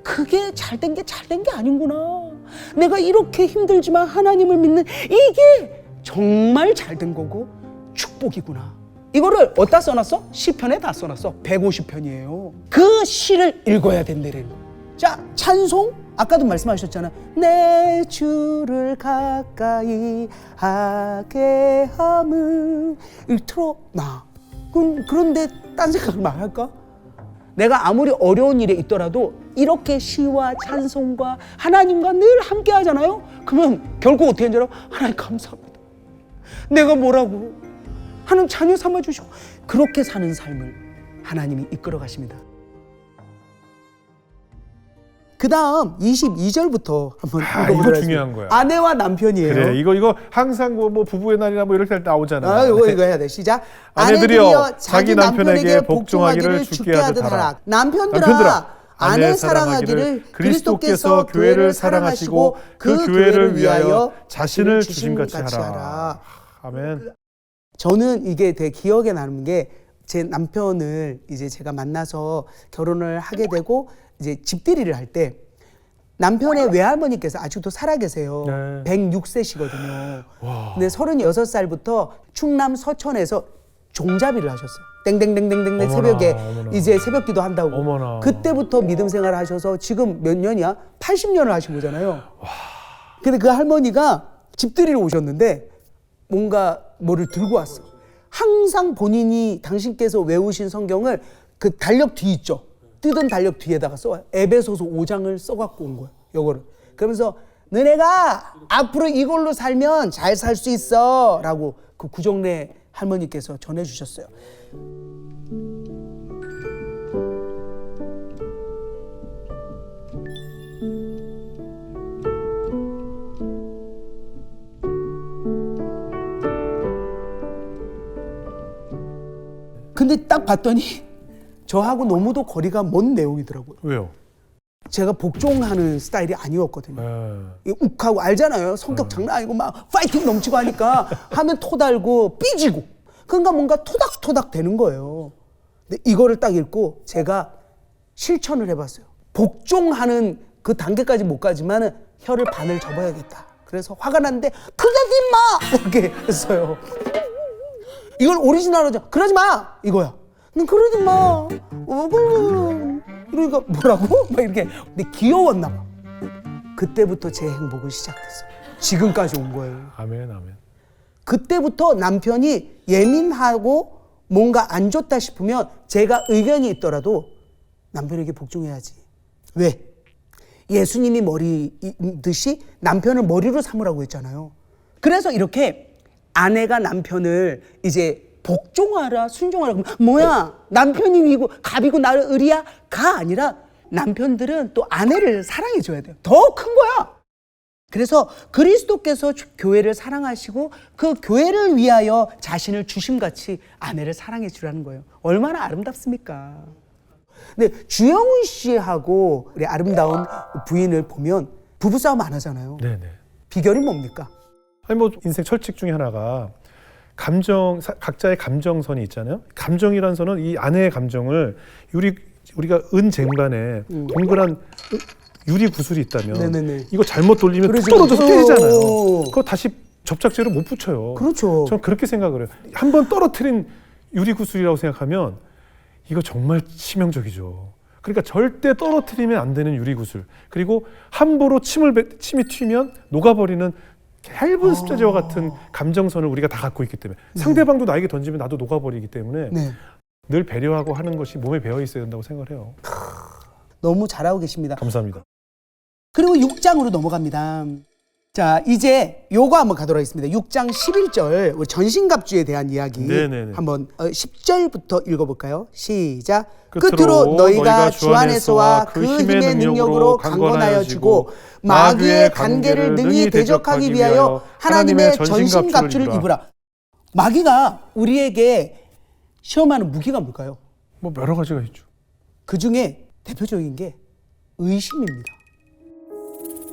그게 잘된 게 아닌구나. 내가 이렇게 힘들지만 하나님을 믿는 이게 정말 잘된 거고 축복이구나. 이거를 어디다 써놨어? 시편에 다 써놨어. 150편이에요. 그 시를 읽어야 된다는 거예요. 자, 찬송. 아까도 말씀하셨잖아. 내 주를 가까이 하게 함은 틀어놔. 그런데 딴 생각을 말할까? 내가 아무리 어려운 일에 있더라도 이렇게 시와 찬송과 하나님과 늘 함께 하잖아요. 그러면 결국 어떻게 하는 줄 알아? 하나님 감사합니다. 내가 뭐라고? 하나님 자녀 삼아주시고 그렇게 사는 삶을 하나님이 이끌어 가십니다. 그 다음 22절부터 한번 읽어보도록 이거 중요한 거야. 아내와 남편이에요. 그래, 이거 항상 뭐 부부의 날이나 뭐 이럴 때 나오잖아. 이거 해야 돼. 시작. 아내들이여 자기 남편에게 복종하기를 주께 하듯 하라. 남편들아 아내 사랑하기를 그리스도께서 교회를 사랑하시고 그 교회를 위하여 자신을 주심같이 하라. 아멘. 저는 이게 되게 기억에 남는 게 제 남편을 이제 제가 만나서 결혼을 하게 되고 이제 집들이를 할 때 남편의 외할머니께서 아직도 살아계세요. 네. 106세시거든요. 근데 36살부터 충남 서천에서 종잡이를 하셨어요. 땡땡땡땡땡 어머나, 새벽에 어머나. 이제 새벽기도 한다고. 어머나. 그때부터 믿음 생활을 하셔서 지금 몇 년이야? 80년을 하신 거잖아요. 근데 그 할머니가 집들이를 오셨는데 뭔가 뭐를 들고 왔어. 항상 본인이 당신께서 외우신 성경을 그 달력 뒤 있죠. 뜯은 달력 뒤에다가 써와요. 에베소서 5장을 써갖고 온 거예요. 요거를. 그러면서 너네가 앞으로 이걸로 살면 잘 살 수 있어 라고 그 구정래 할머니께서 전해주셨어요. 근데 딱 봤더니 저하고 너무도 거리가 먼 내용이더라고요. 왜요? 제가 복종하는 스타일이 아니었거든요. 욱하고 알잖아요. 성격 장난 아니고 막 파이팅 넘치고 하니까 하면 토달고 삐지고. 그러니까 뭔가 토닥토닥 되는 거예요. 근데 이거를 딱 읽고 제가 실천을 해봤어요. 복종하는 그 단계까지 못 가지만은 혀를 반을 접어야겠다. 그래서 화가 났는데 그러지 마! 이렇게 했어요. 이걸 오리지널로 하자. 그러지 마! 이거야. 그러지 마. 그러니까 뭐라고? 막 이렇게. 근데 귀여웠나 봐. 그때부터 제 행복은 시작됐어요. 지금까지 온 거예요. 아멘, 아멘. 그때부터 남편이 예민하고 뭔가 안 좋다 싶으면 제가 의견이 있더라도 남편에게 복종해야지. 왜? 예수님이 머리듯이 남편을 머리로 삼으라고 했잖아요. 그래서 이렇게 아내가 남편을 이제 복종하라, 순종하라. 그러면 뭐야? 남편이 위고 갑이고 나를 을이야? 가 아니라 남편들은 또 아내를 사랑해줘야 돼요. 더 큰 거야. 그래서 그리스도께서 교회를 사랑하시고 그 교회를 위하여 자신을 주심같이 아내를 사랑해 주라는 거예요. 얼마나 아름답습니까? 근데 주영훈 씨하고 우리 아름다운 부인을 보면 부부싸움 안 하잖아요. 네네. 비결이 뭡니까? 아니 뭐 인생 철칙 중에 하나가 각자의 감정선이 있잖아요. 감정이란 선은 이 아내의 감정을 우리가 은쟁반에 동그란 유리 구슬이 있다면 네네네. 이거 잘못 돌리면 그러죠. 떨어져서 깨지잖아요. 그거 다시 접착제로 못 붙여요. 그렇죠. 저는 그렇게 생각을 해요. 한 번 떨어뜨린 유리 구슬이라고 생각하면 이거 정말 치명적이죠. 그러니까 절대 떨어뜨리면 안 되는 유리 구슬. 그리고 함부로 침이 튀면 녹아버리는 얇은 습자제와 같은 감정선을 우리가 다 갖고 있기 때문에 상대방도 나에게 던지면 나도 녹아버리기 때문에 네. 늘 배려하고 하는 것이 몸에 배어 있어야 된다고 생각을 해요. 너무 잘하고 계십니다. 감사합니다. 그리고 6장으로 넘어갑니다. 자, 이제 요거 한번 가도록 하겠습니다. 6장 11절 우리 전신갑주에 대한 이야기 네네네. 한번 10절부터 읽어볼까요? 시작. 끝으로 너희가 주 안에서와 그 힘의 능력으로 강건하여지고 마귀의 관계를 능히 대적하기 위하여 하나님의 전신갑주를 입으라. 마귀가 우리에게 시험하는 무기가 뭘까요? 뭐 여러 가지가 있죠. 그 중에 대표적인 게 의심입니다.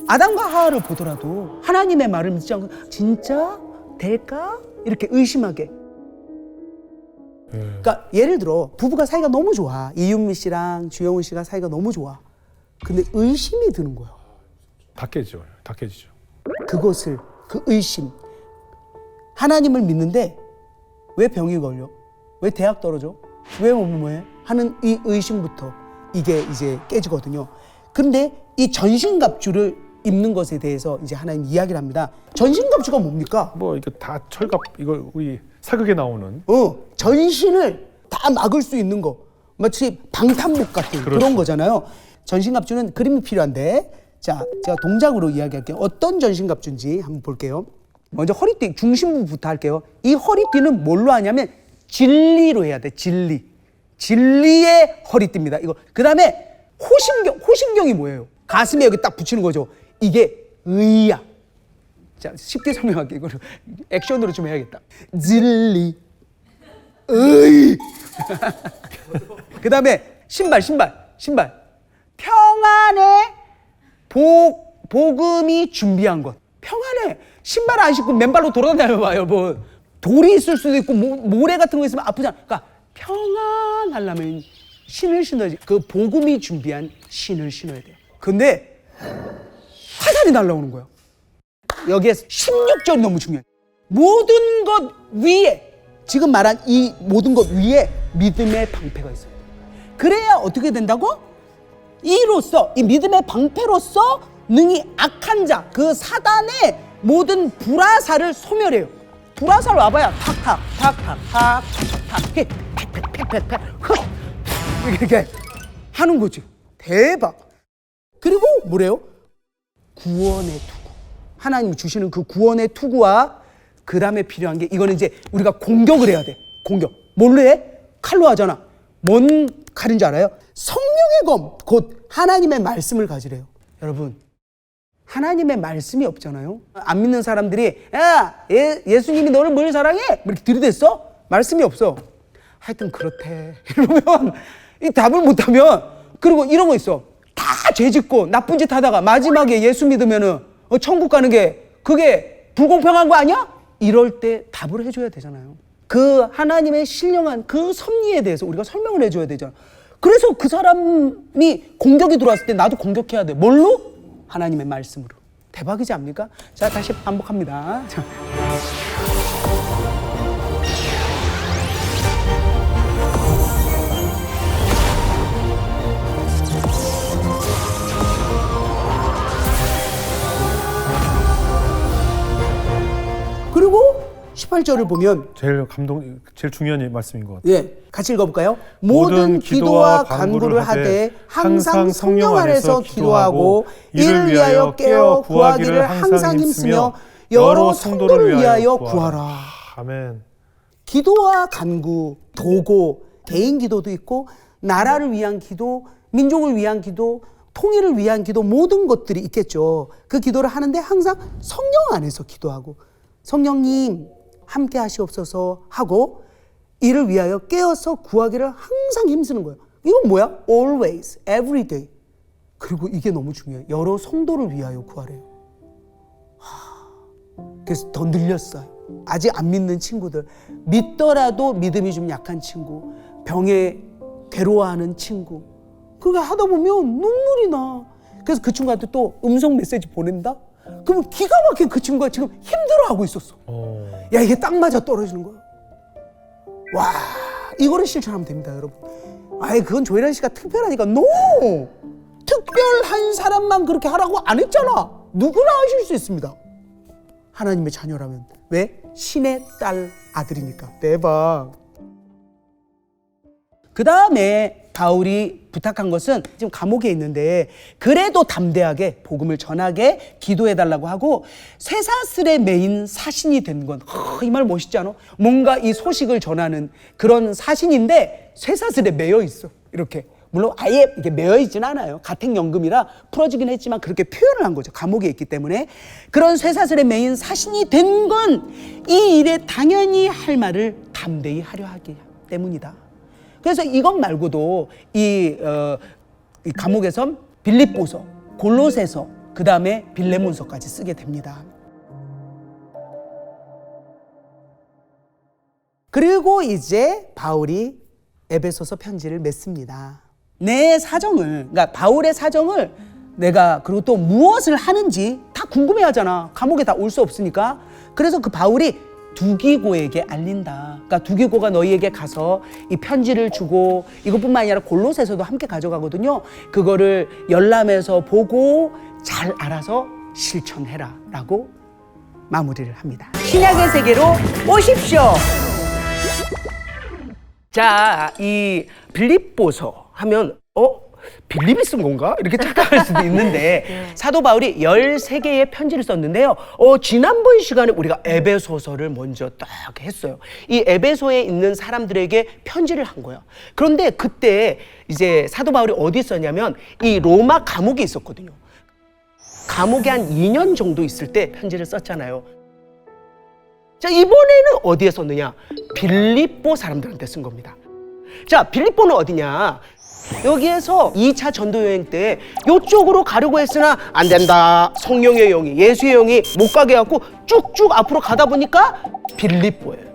아담과 하와를 보더라도 하나님의 말을 믿지 않고 진짜 될까? 이렇게 의심하게. 그러니까 예를 들어 부부가 사이가 너무 좋아. 이윤미 씨랑 주영훈 씨가 사이가 너무 좋아. 근데 의심이 드는 거야. 다 깨지죠. 다 깨지죠. 그것을 그 의심. 하나님을 믿는데 왜 병이 걸려? 왜 대학 떨어져? 왜 뭐해? 하는 이 의심부터 이게 이제 깨지거든요. 근데 이 전신갑주를 입는 것에 대해서 이제 하나님 이야기를 합니다. 전신갑주가 뭡니까? 뭐 이거 다 철갑 이거 우리 사극에 나오는 전신을 다 막을 수 있는 거. 마치 방탄복 같은 그렇죠. 그런 거잖아요. 전신갑주는 그림이 필요한데 자, 제가 동작으로 이야기할게요. 어떤 전신갑주인지 한번 볼게요. 먼저 허리띠 중심부부터 할게요. 이 허리띠는 뭘로 하냐면 진리로 해야 돼. 진리의 허리띠입니다. 이거. 그다음에 호심경이 뭐예요? 가슴에 여기 딱 붙이는 거죠. 이게 의야. 자, 쉽게 설명할게요. 이거를 액션으로 좀 해야겠다. 진리, 의. 그다음에 신발. 평안에 복음이 준비한 것. 평안에 신발 안 신고 맨발로 돌아다녀봐요. 뭐 돌이 있을 수도 있고 모래 같은 거 있으면 아프잖아. 그러니까 평안하려면 신을 신어야지. 그 복음이 준비한 신을 신어야 돼요. 근데 화살이 날라오는 거야. 여기에 16절이 너무 중요해. 모든 것 위에, 지금 말한 이 모든 것 위에 믿음의 방패가 있어요. 그래야 어떻게 된다고? 이로써, 이 믿음의 방패로써 능히 악한 자, 그 사단의 모든 불화살을 소멸해요. 불화살 와봐야 탁탁 이렇게 하는 거지. 대박. 그리고 뭐래요? 구원의 투구. 하나님이 주시는 그 구원의 투구와 그 다음에 필요한 게 이거는 이제 우리가 공격을 해야 돼. 공격. 뭘로 해? 칼로 하잖아. 뭔 칼인 줄 알아요? 성령의 검, 곧 하나님의 말씀을 가지래요. 여러분, 하나님의 말씀이 없잖아요. 안 믿는 사람들이 야, 예수님이 너를 뭘 사랑해? 이렇게 들이댔어? 말씀이 없어. 하여튼 그렇대. 이러면 이 답을 못하면, 그리고 이런 거 있어. 다 죄짓고 나쁜 짓 하다가 마지막에 예수 믿으면은 천국 가는 게 그게 불공평한 거 아니야? 이럴 때 답을 해줘야 되잖아요. 그 하나님의 신령한 그 섭리에 대해서 우리가 설명을 해줘야 되잖아. 그래서 그 사람이 공격이 들어왔을 때 나도 공격해야 돼. 뭘로? 하나님의 말씀으로. 대박이지 않습니까? 자, 다시 반복합니다. 자. 그리고 18절을 보면 제일 중요한 말씀인 것 같아요. 예, 같이 읽어볼까요? 모든 기도와 간구를 하되 항상 성령 안에서 기도하고 이를 위하여 깨어 구하기를 항상 힘쓰며 여러 성도를 위하여 구하라. 아멘. 기도와 간구, 도고, 개인 기도도 있고 나라를 위한 기도, 민족을 위한 기도, 통일을 위한 기도, 모든 것들이 있겠죠. 그 기도를 하는데 항상 성령 안에서 기도하고 성령님 함께 하시옵소서 하고 이를 위하여 깨어서 구하기를 항상 힘쓰는 거예요. 이건 뭐야? Always, every day. 그리고 이게 너무 중요해요. 여러 성도를 위하여 구하래요. 그래서 더 늘렸어요. 아직 안 믿는 친구들, 믿더라도 믿음이 좀 약한 친구, 병에 괴로워하는 친구, 그렇게 하다 보면 눈물이 나. 그래서 그 친구한테 또 음성 메시지 보낸다? 그러면 기가 막히게 그 친구가 지금 힘들어하고 있었어. 야, 이게 딱 맞아 떨어지는 거야. 와, 이거를 실천하면 됩니다, 여러분. 아예 그건 조혜란 씨가 특별하니까. No! 특별한 사람만 그렇게 하라고 안 했잖아. 누구나 하실 수 있습니다. 하나님의 자녀라면. 왜? 신의 딸 아들이니까. 대박. 그 다음에 바울이 부탁한 것은 지금 감옥에 있는데 그래도 담대하게 복음을 전하게 기도해달라고 하고 쇠사슬에 매인 사신이 된 건, 이 말 멋있지 않아? 뭔가 이 소식을 전하는 그런 사신인데 쇠사슬에 매여 있어. 이렇게. 물론 아예 이게 매여 있진 않아요. 가택연금이라 풀어지긴 했지만 그렇게 표현을 한 거죠. 감옥에 있기 때문에. 그런 쇠사슬에 매인 사신이 된 건 이 일에 당연히 할 말을 담대히 하려 하기 때문이다. 그래서 이것 말고도 이 감옥에선 빌립보서, 골로새서, 그 다음에 빌레몬서까지 쓰게 됩니다. 그리고 이제 바울이 에베소서 편지를 맺습니다. 내 사정을, 그러니까 바울의 사정을 내가, 그리고 또 무엇을 하는지 다 궁금해하잖아. 감옥에 다 올 수 없으니까. 그래서 그 바울이 두기고에게 알린다. 그러니까 두기고가 너희에게 가서 이 편지를 주고, 이것뿐만 아니라 골로새서도 함께 가져가거든요. 그거를 열람해서 보고 잘 알아서 실천해라 라고 마무리를 합니다. 신약의 세계로 오십시오. 자, 이 빌립보서 하면 빌립이 쓴 건가? 이렇게 착각할 수도 있는데 사도 바울이 13개의 편지를 썼는데요. 지난번 시간에 우리가 에베소서를 먼저 딱 했어요. 이 에베소에 있는 사람들에게 편지를 한 거예요. 그런데 그때 이제 사도 바울이 어디 있었냐면 이 로마 감옥에 있었거든요. 감옥에 한 2년 정도 있을 때 편지를 썼잖아요. 자, 이번에는 어디에 썼느냐? 빌립보 사람들한테 쓴 겁니다. 자, 빌립보는 어디냐? 여기에서 2차 전도여행 때 이쪽으로 가려고 했으나 안 된다. 성령의 영이, 예수의 영이 못 가게 해갖고 쭉쭉 앞으로 가다 보니까 빌립보예요.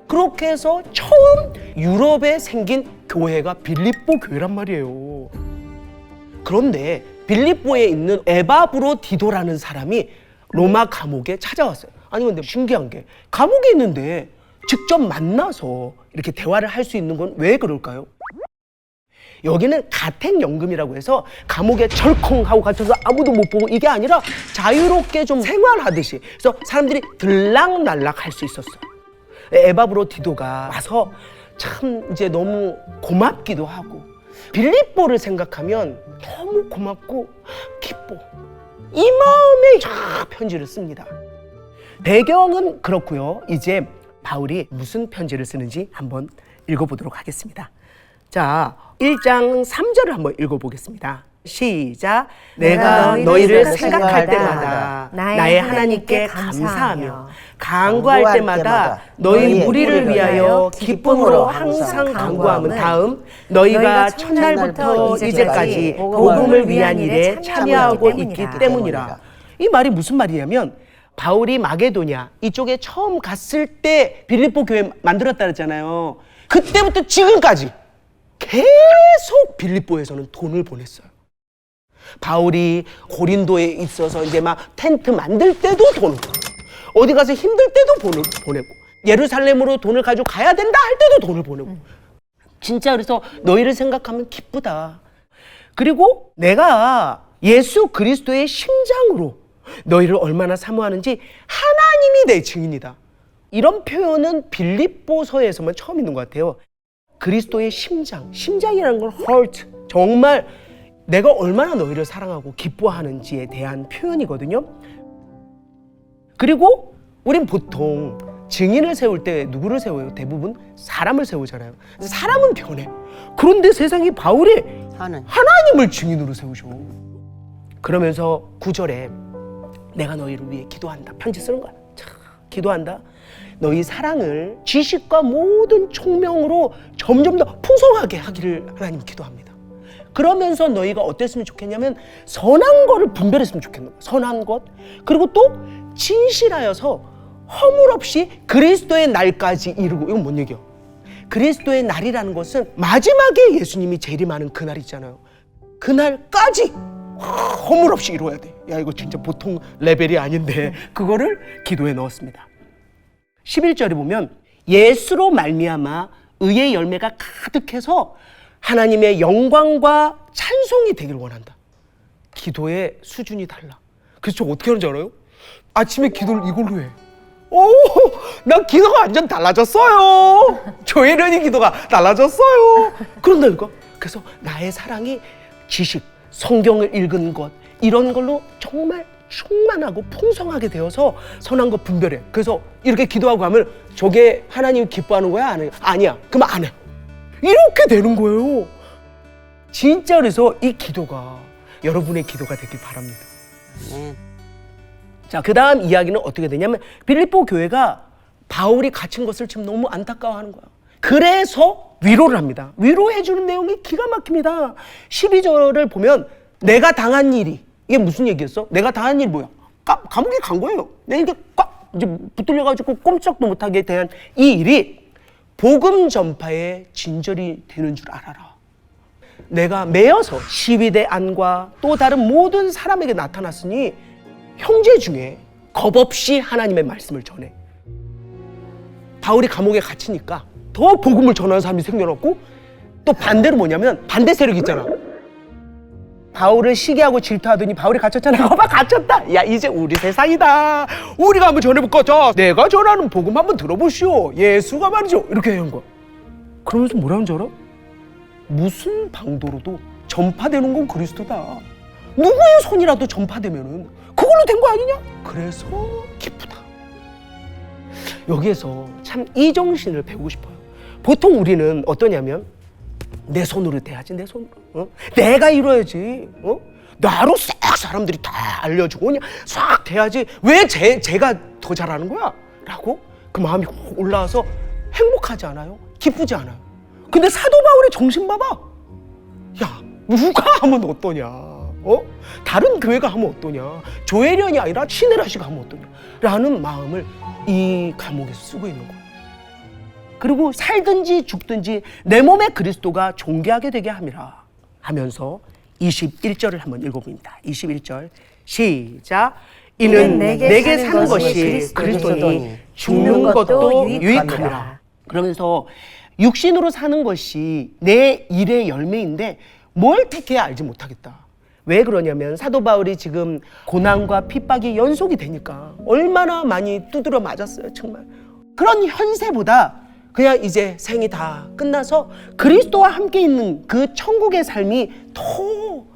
그렇게 해서 처음 유럽에 생긴 교회가 빌립보 교회란 말이에요. 그런데 빌립보에 있는 에바브로디도라는 사람이 로마 감옥에 찾아왔어요. 아니 근데 신기한 게 감옥에 있는데 직접 만나서 이렇게 대화를 할 수 있는 건 왜 그럴까요? 여기는 가택연금이라고 해서 감옥에 절컹하고 갇혀서 아무도 못 보고 이게 아니라 자유롭게 좀 생활하듯이, 그래서 사람들이 들락날락 할 수 있었어요. 에바브로디도가 와서 참 이제 너무 고맙기도 하고 빌립보를 생각하면 너무 고맙고 기뻐. 이 마음에 편지를 씁니다. 배경은 그렇고요. 이제 바울이 무슨 편지를 쓰는지 한번 읽어보도록 하겠습니다. 자, 1장 3절을 한번 읽어보겠습니다. 시작. 내가 너희를 생각할 때마다 나의 하나님께 감사하며 간구할 때마다 너희 무리를 위하여 기쁨으로 항상 간구함은 다음 너희가 첫날부터 이제까지 복음을 위한 일에 참여하고 있기 때문이라. 이 말이 무슨 말이냐면 바울이 마게도냐 이쪽에 처음 갔을 때 빌립보 교회 만들었다 그랬잖아요. 그때부터 지금까지 계속 빌립보에서는 돈을 보냈어요. 바울이 고린도에 있어서 이제 막 텐트 만들 때도 돈을, 어디 가서 힘들 때도 돈을 보내고, 예루살렘으로 돈을 가지고 가야 된다 할 때도 돈을 보내고. 진짜 그래서 너희를 생각하면 기쁘다. 그리고 내가 예수 그리스도의 심장으로 너희를 얼마나 사모하는지 하나님이 내 증인이다. 이런 표현은 빌립보서에서만 처음 있는 것 같아요. 그리스도의 심장이라는 건 heart, 정말 내가 얼마나 너희를 사랑하고 기뻐하는지에 대한 표현이거든요. 그리고 우린 보통 증인을 세울 때 누구를 세워요? 대부분 사람을 세우잖아요. 사람은 변해. 그런데 세상에 바울이 하나님을 증인으로 세우셔. 그러면서 9절에 내가 너희를 위해 기도한다. 편지 쓰는 거야. 기도한다. 너희 사랑을 지식과 모든 총명으로 점점 더 풍성하게 하기를 하나님 기도합니다. 그러면서 너희가 어땠으면 좋겠냐면 선한 것을 분별했으면 좋겠는 거야. 선한 것. 그리고 또 진실하여서 허물 없이 그리스도의 날까지 이루고. 이건 뭔 얘기야? 그리스도의 날이라는 것은 마지막에 예수님이 재림하는 그날 있잖아요. 그날까지 허물 없이 이루어야 돼. 야, 이거 진짜 보통 레벨이 아닌데 그거를 기도에 넣었습니다. 11절에 보면 예수로 말미암아 의의 열매가 가득해서 하나님의 영광과 찬송이 되길 원한다. 기도의 수준이 달라. 그래서 저 어떻게 하는지 알아요? 아침에 기도를 이걸로 해. 오, 난 기도가 완전 달라졌어요. 조혜련이 기도가 달라졌어요. 그런다니까. 그래서 나의 사랑이 지식, 성경을 읽은 것 이런 걸로 정말 충만하고 풍성하게 되어서 선한 것 분별해. 그래서 이렇게 기도하고 하면 저게 하나님이 기뻐하는 거야? 안 해? 아니야. 그럼 안 해. 이렇게 되는 거예요. 진짜. 그래서 이 기도가 여러분의 기도가 되길 바랍니다. 자, 그 다음 이야기는 어떻게 되냐면 빌립보 교회가 바울이 갇힌 것을 지금 너무 안타까워하는 거야. 그래서 위로를 합니다. 위로해 주는 내용이 기가 막힙니다. 12절을 보면 내가 당한 일이, 이게 무슨 얘기였어? 내가 당한 일이 뭐야? 감옥에 간 거예요. 내가 이렇게 꽉 이제 붙들려가지고 꼼짝도 못하게 대한 이 일이 복음 전파의 진절이 되는 줄 알아라. 내가 매여서 시위대 안과 또 다른 모든 사람에게 나타났으니 형제 중에 겁없이 하나님의 말씀을 전해. 바울이 감옥에 갇히니까 더 복음을 전하는 사람이 생겨났고, 또 반대로 뭐냐면 반대 세력 있잖아. 바울을 시기하고 질투하더니 바울이 갇혔잖아. 거봐, 갇혔다. 야, 이제 우리 세상이다. 우리가 한번 전해볼까? 자, 내가 전하는 복음 한번 들어보시오. 예수가 말이죠. 이렇게 하는 거야. 그러면서 뭐라는 줄 알아? 무슨 방도로도 전파되는 건 그리스도다. 누구의 손이라도 전파되면은 그걸로 된 거 아니냐? 그래서 기쁘다. 여기에서 참 이 정신을 배우고 싶어요. 보통 우리는 어떠냐면 내 손으로 돼야지, 내 손으로. 내가 이뤄야지. 나로 싹 사람들이 다 알려주고 그냥 싹 돼야지. 왜 제가 더 잘하는 거야? 라고 그 마음이 올라와서 행복하지 않아요? 기쁘지 않아요? 근데 사도 바울의 정신 봐봐. 야, 누가 하면 어떠냐? 다른 교회가 하면 어떠냐? 조혜련이 아니라 신혜라 씨가 하면 어떠냐? 라는 마음을 이 감옥에서 쓰고 있는 거예요. 그리고 살든지 죽든지 내 몸에 그리스도가 존귀하게 되게 함이라 하면서 21절을 한번 읽어봅니다. 21절 시작. 이는 내게 사는 것이 그리스도니 죽는 것도 유익함이라. 그러면서 육신으로 사는 것이 내 일의 열매인데 뭘 택해야 알지 못하겠다. 왜 그러냐면 사도 바울이 지금 고난과 핍박이 연속이 되니까 얼마나 많이 두드려 맞았어요. 정말 그런 현세보다 그냥 이제 생이 다 끝나서 그리스도와 함께 있는 그 천국의 삶이 더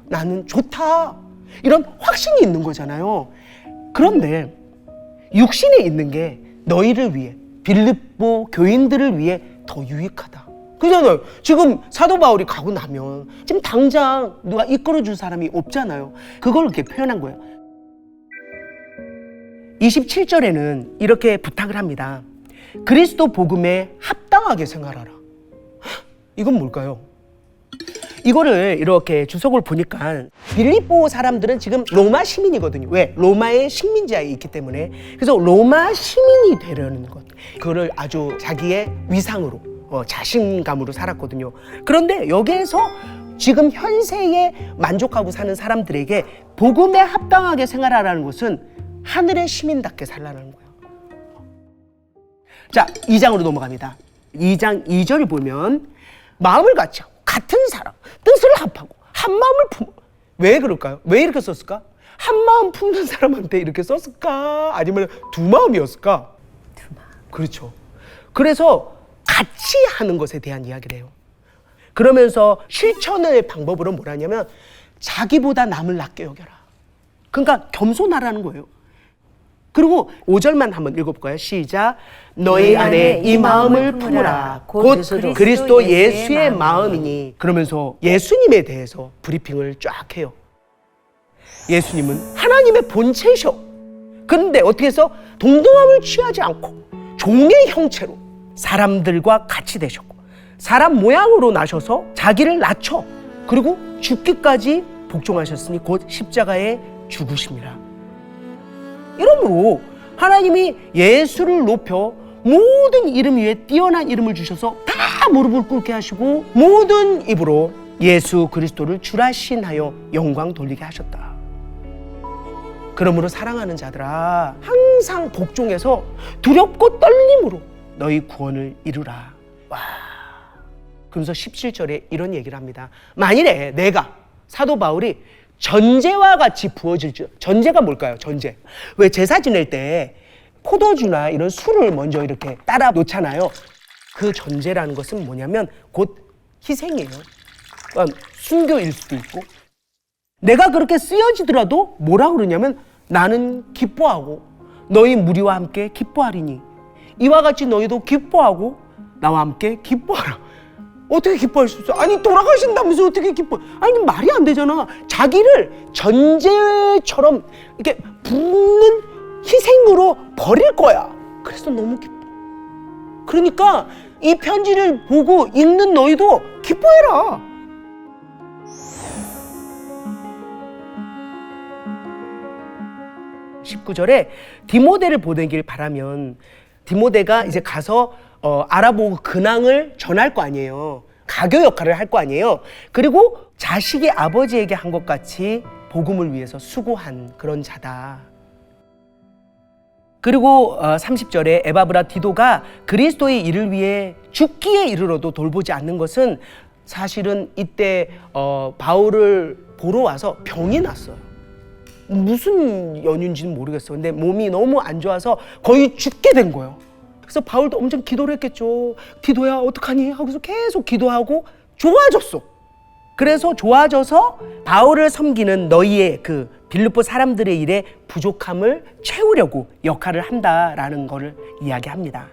나는 좋다, 이런 확신이 있는 거잖아요. 그런데 육신에 있는 게 너희를 위해, 빌립보 교인들을 위해 더 유익하다. 그잖아요. 지금 사도 바울이 가고 나면 지금 당장 누가 이끌어줄 사람이 없잖아요. 그걸 이렇게 표현한 거예요. 27절에는 이렇게 부탁을 합니다. 그리스도 복음에 합당하게 생활하라. 이건 뭘까요? 이거를 이렇게 주석을 보니까 빌립보 사람들은 지금 로마 시민이거든요. 왜? 로마의 식민지하에 있기 때문에. 그래서 로마 시민이 되려는 것, 그거를 아주 자기의 위상으로, 자신감으로 살았거든요. 그런데 여기에서 지금 현세에 만족하고 사는 사람들에게 복음에 합당하게 생활하라는 것은 하늘의 시민답게 살라는 거예요. 자, 2장으로 넘어갑니다. 2장 2절을 보면 마음을 같이 하고 같은 사랑, 뜻을 합하고 한 마음을 품어. 왜 그럴까요? 왜 이렇게 썼을까? 한 마음 품는 사람한테 이렇게 썼을까? 아니면 두 마음이었을까? 그렇죠. 그래서 같이 하는 것에 대한 이야기를 해요. 그러면서 실천의 방법으로 뭐라냐면 자기보다 남을 낮게 여겨라. 그러니까 겸손하라는 거예요. 그리고 5절만 한번 읽어볼까요? 시작. 너희 안에 이 마음을 품으라. 곧 그리스도 예수의 마음이니. 그러면서 예수님에 대해서 브리핑을 쫙 해요. 예수님은 하나님의 본체셔. 그런데 어떻게 해서 동등함을 취하지 않고 종의 형체로 사람들과 같이 되셨고 사람 모양으로 나셔서 자기를 낮춰 그리고 죽기까지 복종하셨으니 곧 십자가에 죽으심이라. 이러므로 하나님이 예수를 높여 모든 이름 위에 뛰어난 이름을 주셔서 다 무릎을 꿇게 하시고 모든 입으로 예수 그리스도를 주라 신하여 영광 돌리게 하셨다. 그러므로 사랑하는 자들아 항상 복종해서 두렵고 떨림으로 너희 구원을 이루라. 와. 그러면서 17절에 이런 얘기를 합니다. 만일에 내가 사도 바울이 전제와 같이 부어질지. 전제가 뭘까요? 전제. 왜 제사 지낼 때 포도주나 이런 술을 먼저 이렇게 따라 놓잖아요. 그 전제라는 것은 뭐냐면 곧 희생이에요. 그러니까 순교일 수도 있고. 내가 그렇게 쓰여지더라도 뭐라 그러냐면 나는 기뻐하고 너희 무리와 함께 기뻐하리니 이와 같이 너희도 기뻐하고 나와 함께 기뻐하라. 어떻게 기뻐할 수 있어? 아니 돌아가신다면서 어떻게 기뻐? 아니 말이 안 되잖아. 자기를 전제처럼 이렇게 붓는 희생으로 버릴 거야. 그래서 너무 기뻐. 그러니까 이 편지를 보고 읽는 너희도 기뻐해라. (19절에) 디모데를 보내길 바라면 디모데가 이제 가서 알아보고 근황을 전할 거 아니에요. 가교 역할을 할 거 아니에요. 그리고 자식이 아버지에게 한 것 같이 복음을 위해서 수고한 그런 자다. 그리고 30절에 에바브라 디도가 그리스도의 일을 위해 죽기에 이르러도 돌보지 않는 것은 사실은 이때 바울을 보러 와서 병이 났어요. 무슨 연유인지는 모르겠어. 근데 몸이 너무 안 좋아서 거의 죽게 된 거예요. 그래서 바울도 엄청 기도를 했겠죠. 디도야 어떡하니? 하고서 계속 기도하고 좋아졌어. 그래서 좋아져서 바울을 섬기는 너희의 그 빌립보 사람들의 일에 부족함을 채우려고 역할을 한다라는 것을 이야기합니다.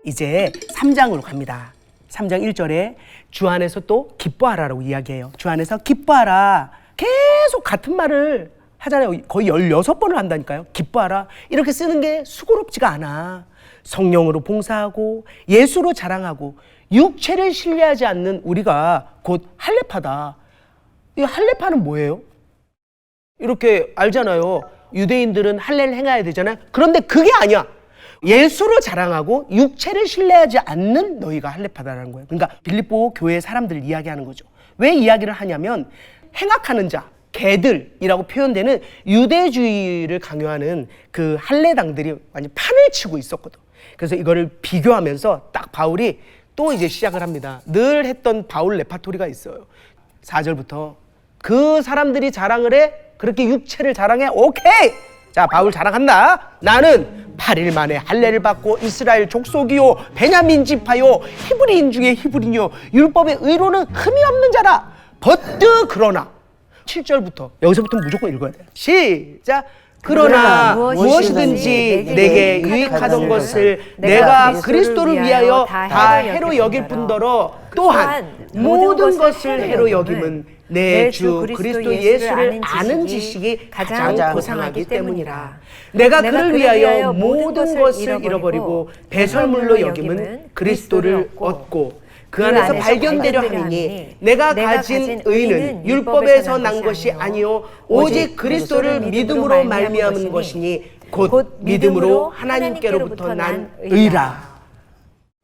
이제 3장으로 갑니다. 3장 1절에 주 안에서 또 기뻐하라라고 이야기해요. 주 안에서 기뻐하라. 계속 같은 말을 하잖아요. 거의 16번을 한다니까요. 기뻐하라. 이렇게 쓰는 게 수고롭지가 않아. 성령으로 봉사하고 예수로 자랑하고 육체를 신뢰하지 않는 우리가 곧 할례파다. 이 할례파는 뭐예요? 이렇게 알잖아요. 유대인들은 할례를 행해야 되잖아요. 그런데 그게 아니야. 예수로 자랑하고 육체를 신뢰하지 않는 너희가 할례파다라는 거예요. 그러니까 빌립보 교회 사람들을 이야기하는 거죠. 왜 이야기를 하냐면 행악하는 자, 개들이라고 표현되는 유대주의를 강요하는 그 할례당들이 완전 판을 치고 있었거든. 그래서 이거를 비교하면서 딱 바울이 또 이제 시작을 합니다. 늘 했던 바울 레파토리가 있어요. 4절부터 그 사람들이 자랑을 해? 그렇게 육체를 자랑해? 오케이! 자, 바울 자랑한다. 나는 8일 만에 할례를 받고 이스라엘 족속이요 베냐민 지파요 히브리인 중에 히브리요 율법의 의로는 흠이 없는 자라. 버트 그러나 7절부터 여기서부터 무조건 읽어야 돼요. 시작. 그러나 무엇이든지 내게 유익하던 것을 내가 그리스도를 위하여 다 해로 여길 뿐더러 또한 모든 것을 해로 여김은 내 주 그리스도 예수를 아는 지식이 가장 고상하기 때문이라. 내가 그를 위하여 모든 것을 잃어버리고 배설물로 여김은 그리스도를 얻고 그 안에서 발견되려 함이니 내가 가진 의는 율법에서 난 것이 아니요 오직 그리스도를 믿음으로 말미암은 것이니 곧 믿음으로 하나님께로부터 난 의라.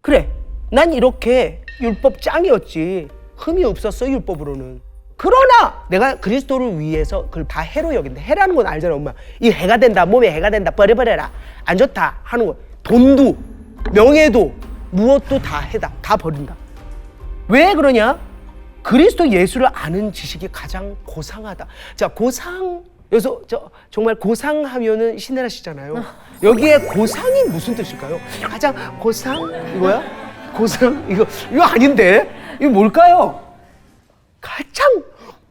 그래, 난 이렇게 율법 짱이었지. 흠이 없었어 율법으로는. 그러나 내가 그리스도를 위해서 그걸 다 해로 여긴다. 해라는 건 알잖아 엄마. 이 해가 된다, 몸에 해가 된다, 버려버려라, 안 좋다 하는 거. 돈도 명예도 무엇도 다 해다, 다 버린다. 왜 그러냐? 그리스도 예수를 아는 지식이 가장 고상하다. 자, 고상 그래서 정말 고상하면은 신혜라씨잖아요. 여기에 고상이 무슨 뜻일까요? 가장 고상 이거야? 고상 이거 아닌데 이거 뭘까요? 가장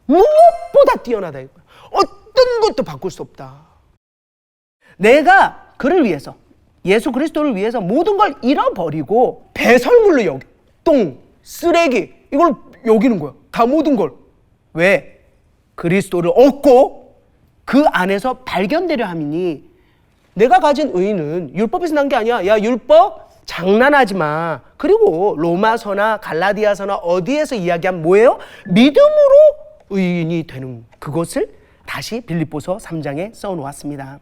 무엇보다 뛰어나다 이거야. 어떤 것도 바꿀 수 없다. 내가 그를 위해서 예수 그리스도를 위해서 모든 걸 잃어버리고 배설물로 여기 똥, 쓰레기 이걸 여기는 거야. 다 모든 걸. 왜? 그리스도를 얻고 그 안에서 발견되려 함이니 내가 가진 의는 율법에서 난 게 아니야. 야 율법 장난하지 마. 그리고 로마서나 갈라디아서나 어디에서 이야기한 뭐예요? 믿음으로 의인이 되는 그것을 다시 빌립보서 3장에 써놓았습니다.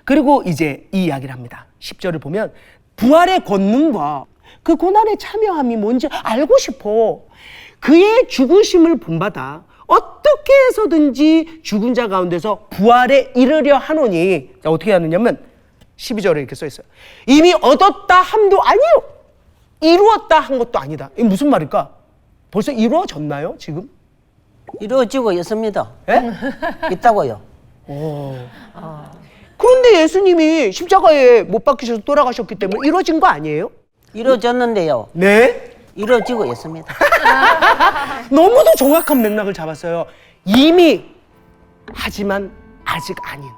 그리고 이제 이 이야기를 합니다. 10절을 보면 부활의 권능과 그 고난에 참여함이 뭔지 알고 싶어. 그의 죽으심을 본받아 어떻게 해서든지 죽은 자 가운데서 부활에 이르려 하노니. 자, 어떻게 하느냐면 12절에 이렇게 써 있어요. 이미 얻었다 함도 아니요. 이루었다 한 것도 아니다. 이게 무슨 말일까? 벌써 이루어졌나요 지금? 이루어지고 있습니다. 예? 있다고요. 그런데 예수님이 십자가에 못 박히셔서 돌아가셨기 때문에 이루어진 거 아니에요? 이루어졌는데요. 네? 이루어지고 있습니다. 너무도 정확한 맥락을 잡았어요. 이미 하지만 아직 아닌.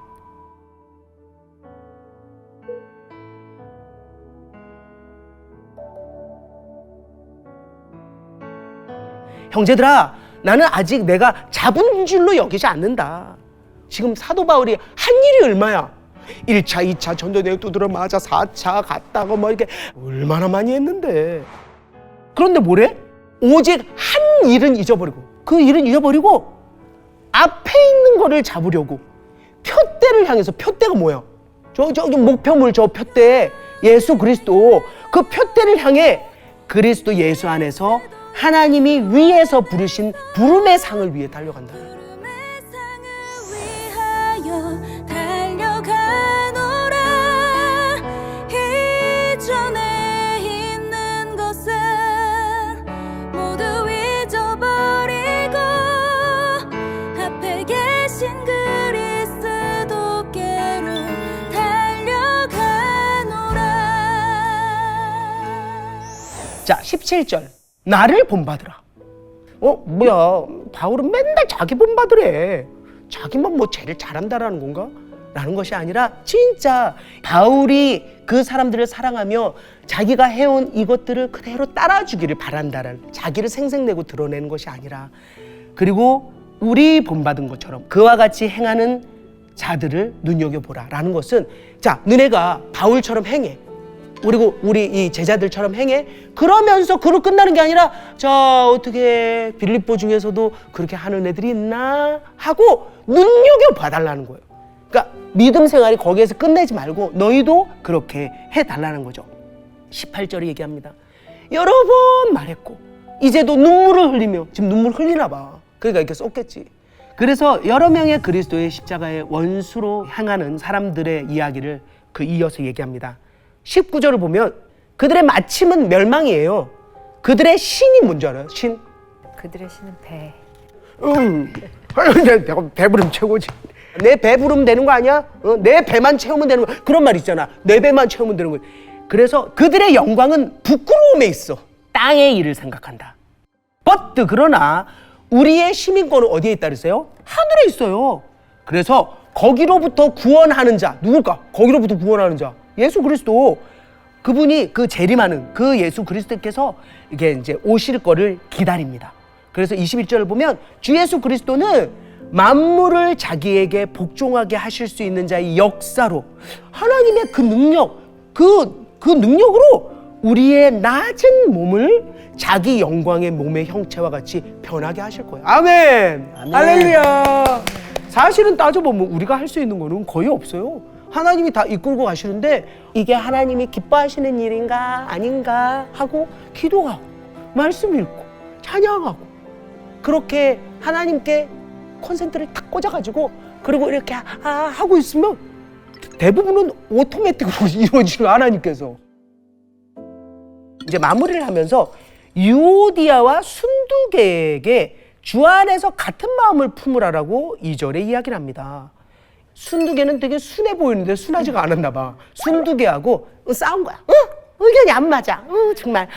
형제들아, 나는 아직 내가 잡은 줄로 여기지 않는다. 지금 사도 바울이 한 일이 얼마야? 1차, 2차 전도대회 두드려 맞아 4차 갔다가 뭐 이렇게 얼마나 많이 했는데. 그런데 뭐래? 오직 한 일은 잊어버리고 그 일은 잊어버리고 앞에 있는 거를 잡으려고 표대를 향해서. 표대가 뭐야? 저 목표물 저 표대 예수 그리스도. 그 표대를 향해 그리스도 예수 안에서 하나님이 위에서 부르신 부름의 상을 위해 달려간다. 자, 17절. 나를 본받으라. 뭐야, 바울은 맨날 자기 본받으래. 자기만 뭐 제일 잘한다라는 건가? 라는 것이 아니라 진짜 바울이 그 사람들을 사랑하며 자기가 해온 이것들을 그대로 따라주기를 바란다라는, 자기를 생색내고 드러내는 것이 아니라, 그리고 우리 본받은 것처럼 그와 같이 행하는 자들을 눈여겨보라 라는 것은, 자, 너네가 바울처럼 행해. 그리고 우리 이 제자들처럼 행해. 그러면서 그로 끝나는 게 아니라, 자, 어떻게 빌립보 중에서도 그렇게 하는 애들이 있나 하고 눈여겨봐달라는 거예요. 그러니까 믿음 생활이 거기에서 끝내지 말고 너희도 그렇게 해달라는 거죠. 18절에 얘기합니다. 여러 번 말했고 이제도 눈물을 흘리며, 지금 눈물 흘리나 봐. 그러니까 이렇게 쏟겠지. 그래서 여러 명의 그리스도의 십자가의 원수로 향하는 사람들의 이야기를 이어서 얘기합니다. 19절을 보면 그들의 마침은 멸망이에요. 그들의 신이 뭔지 알아요? 신? 그들의 신은 배. 내가 배부름 최고지. 내 배부름 되는 거 아니야? 내 배만 채우면 되는 거. 그런 말 있잖아. 내 배만 채우면 되는 거. 그래서 그들의 영광은 부끄러움에 있어. 땅의 일을 생각한다. But 그러나 우리의 시민권은 어디에 있다 그랬어요? 하늘에 있어요. 그래서 거기로부터 구원하는 자, 누굴까? 거기로부터 구원하는 자, 예수 그리스도. 그분이 그 재림하는 그 예수 그리스도께서 이게 이제 오실 거를 기다립니다. 그래서 21절을 보면 주 예수 그리스도는 만물을 자기에게 복종하게 하실 수 있는 자의 역사로, 하나님의 그 능력, 그 능력으로 우리의 낮은 몸을 자기 영광의 몸의 형체와 같이 변하게 하실 거예요. 아멘. 아멘. 할렐루야. 사실은 따져보면 우리가 할 수 있는 거는 거의 없어요. 하나님이 다 이끌고 가시는데 이게 하나님이 기뻐하시는 일인가 아닌가 하고 기도하고 말씀 읽고 찬양하고 그렇게 하나님께 콘센트를 탁 꽂아가지고 그리고 이렇게 하고 있으면 대부분은 오토매틱으로 이루어지는 하나님께서. 이제 마무리를 하면서 유오디아와 순두계에게 주 안에서 같은 마음을 품으라라고 2절에 이야기를 합니다. 순두개는 되게 순해 보이는데 순하지가 않았나 봐. 순두개하고 싸운 거야. 의견이 안 맞아. 정말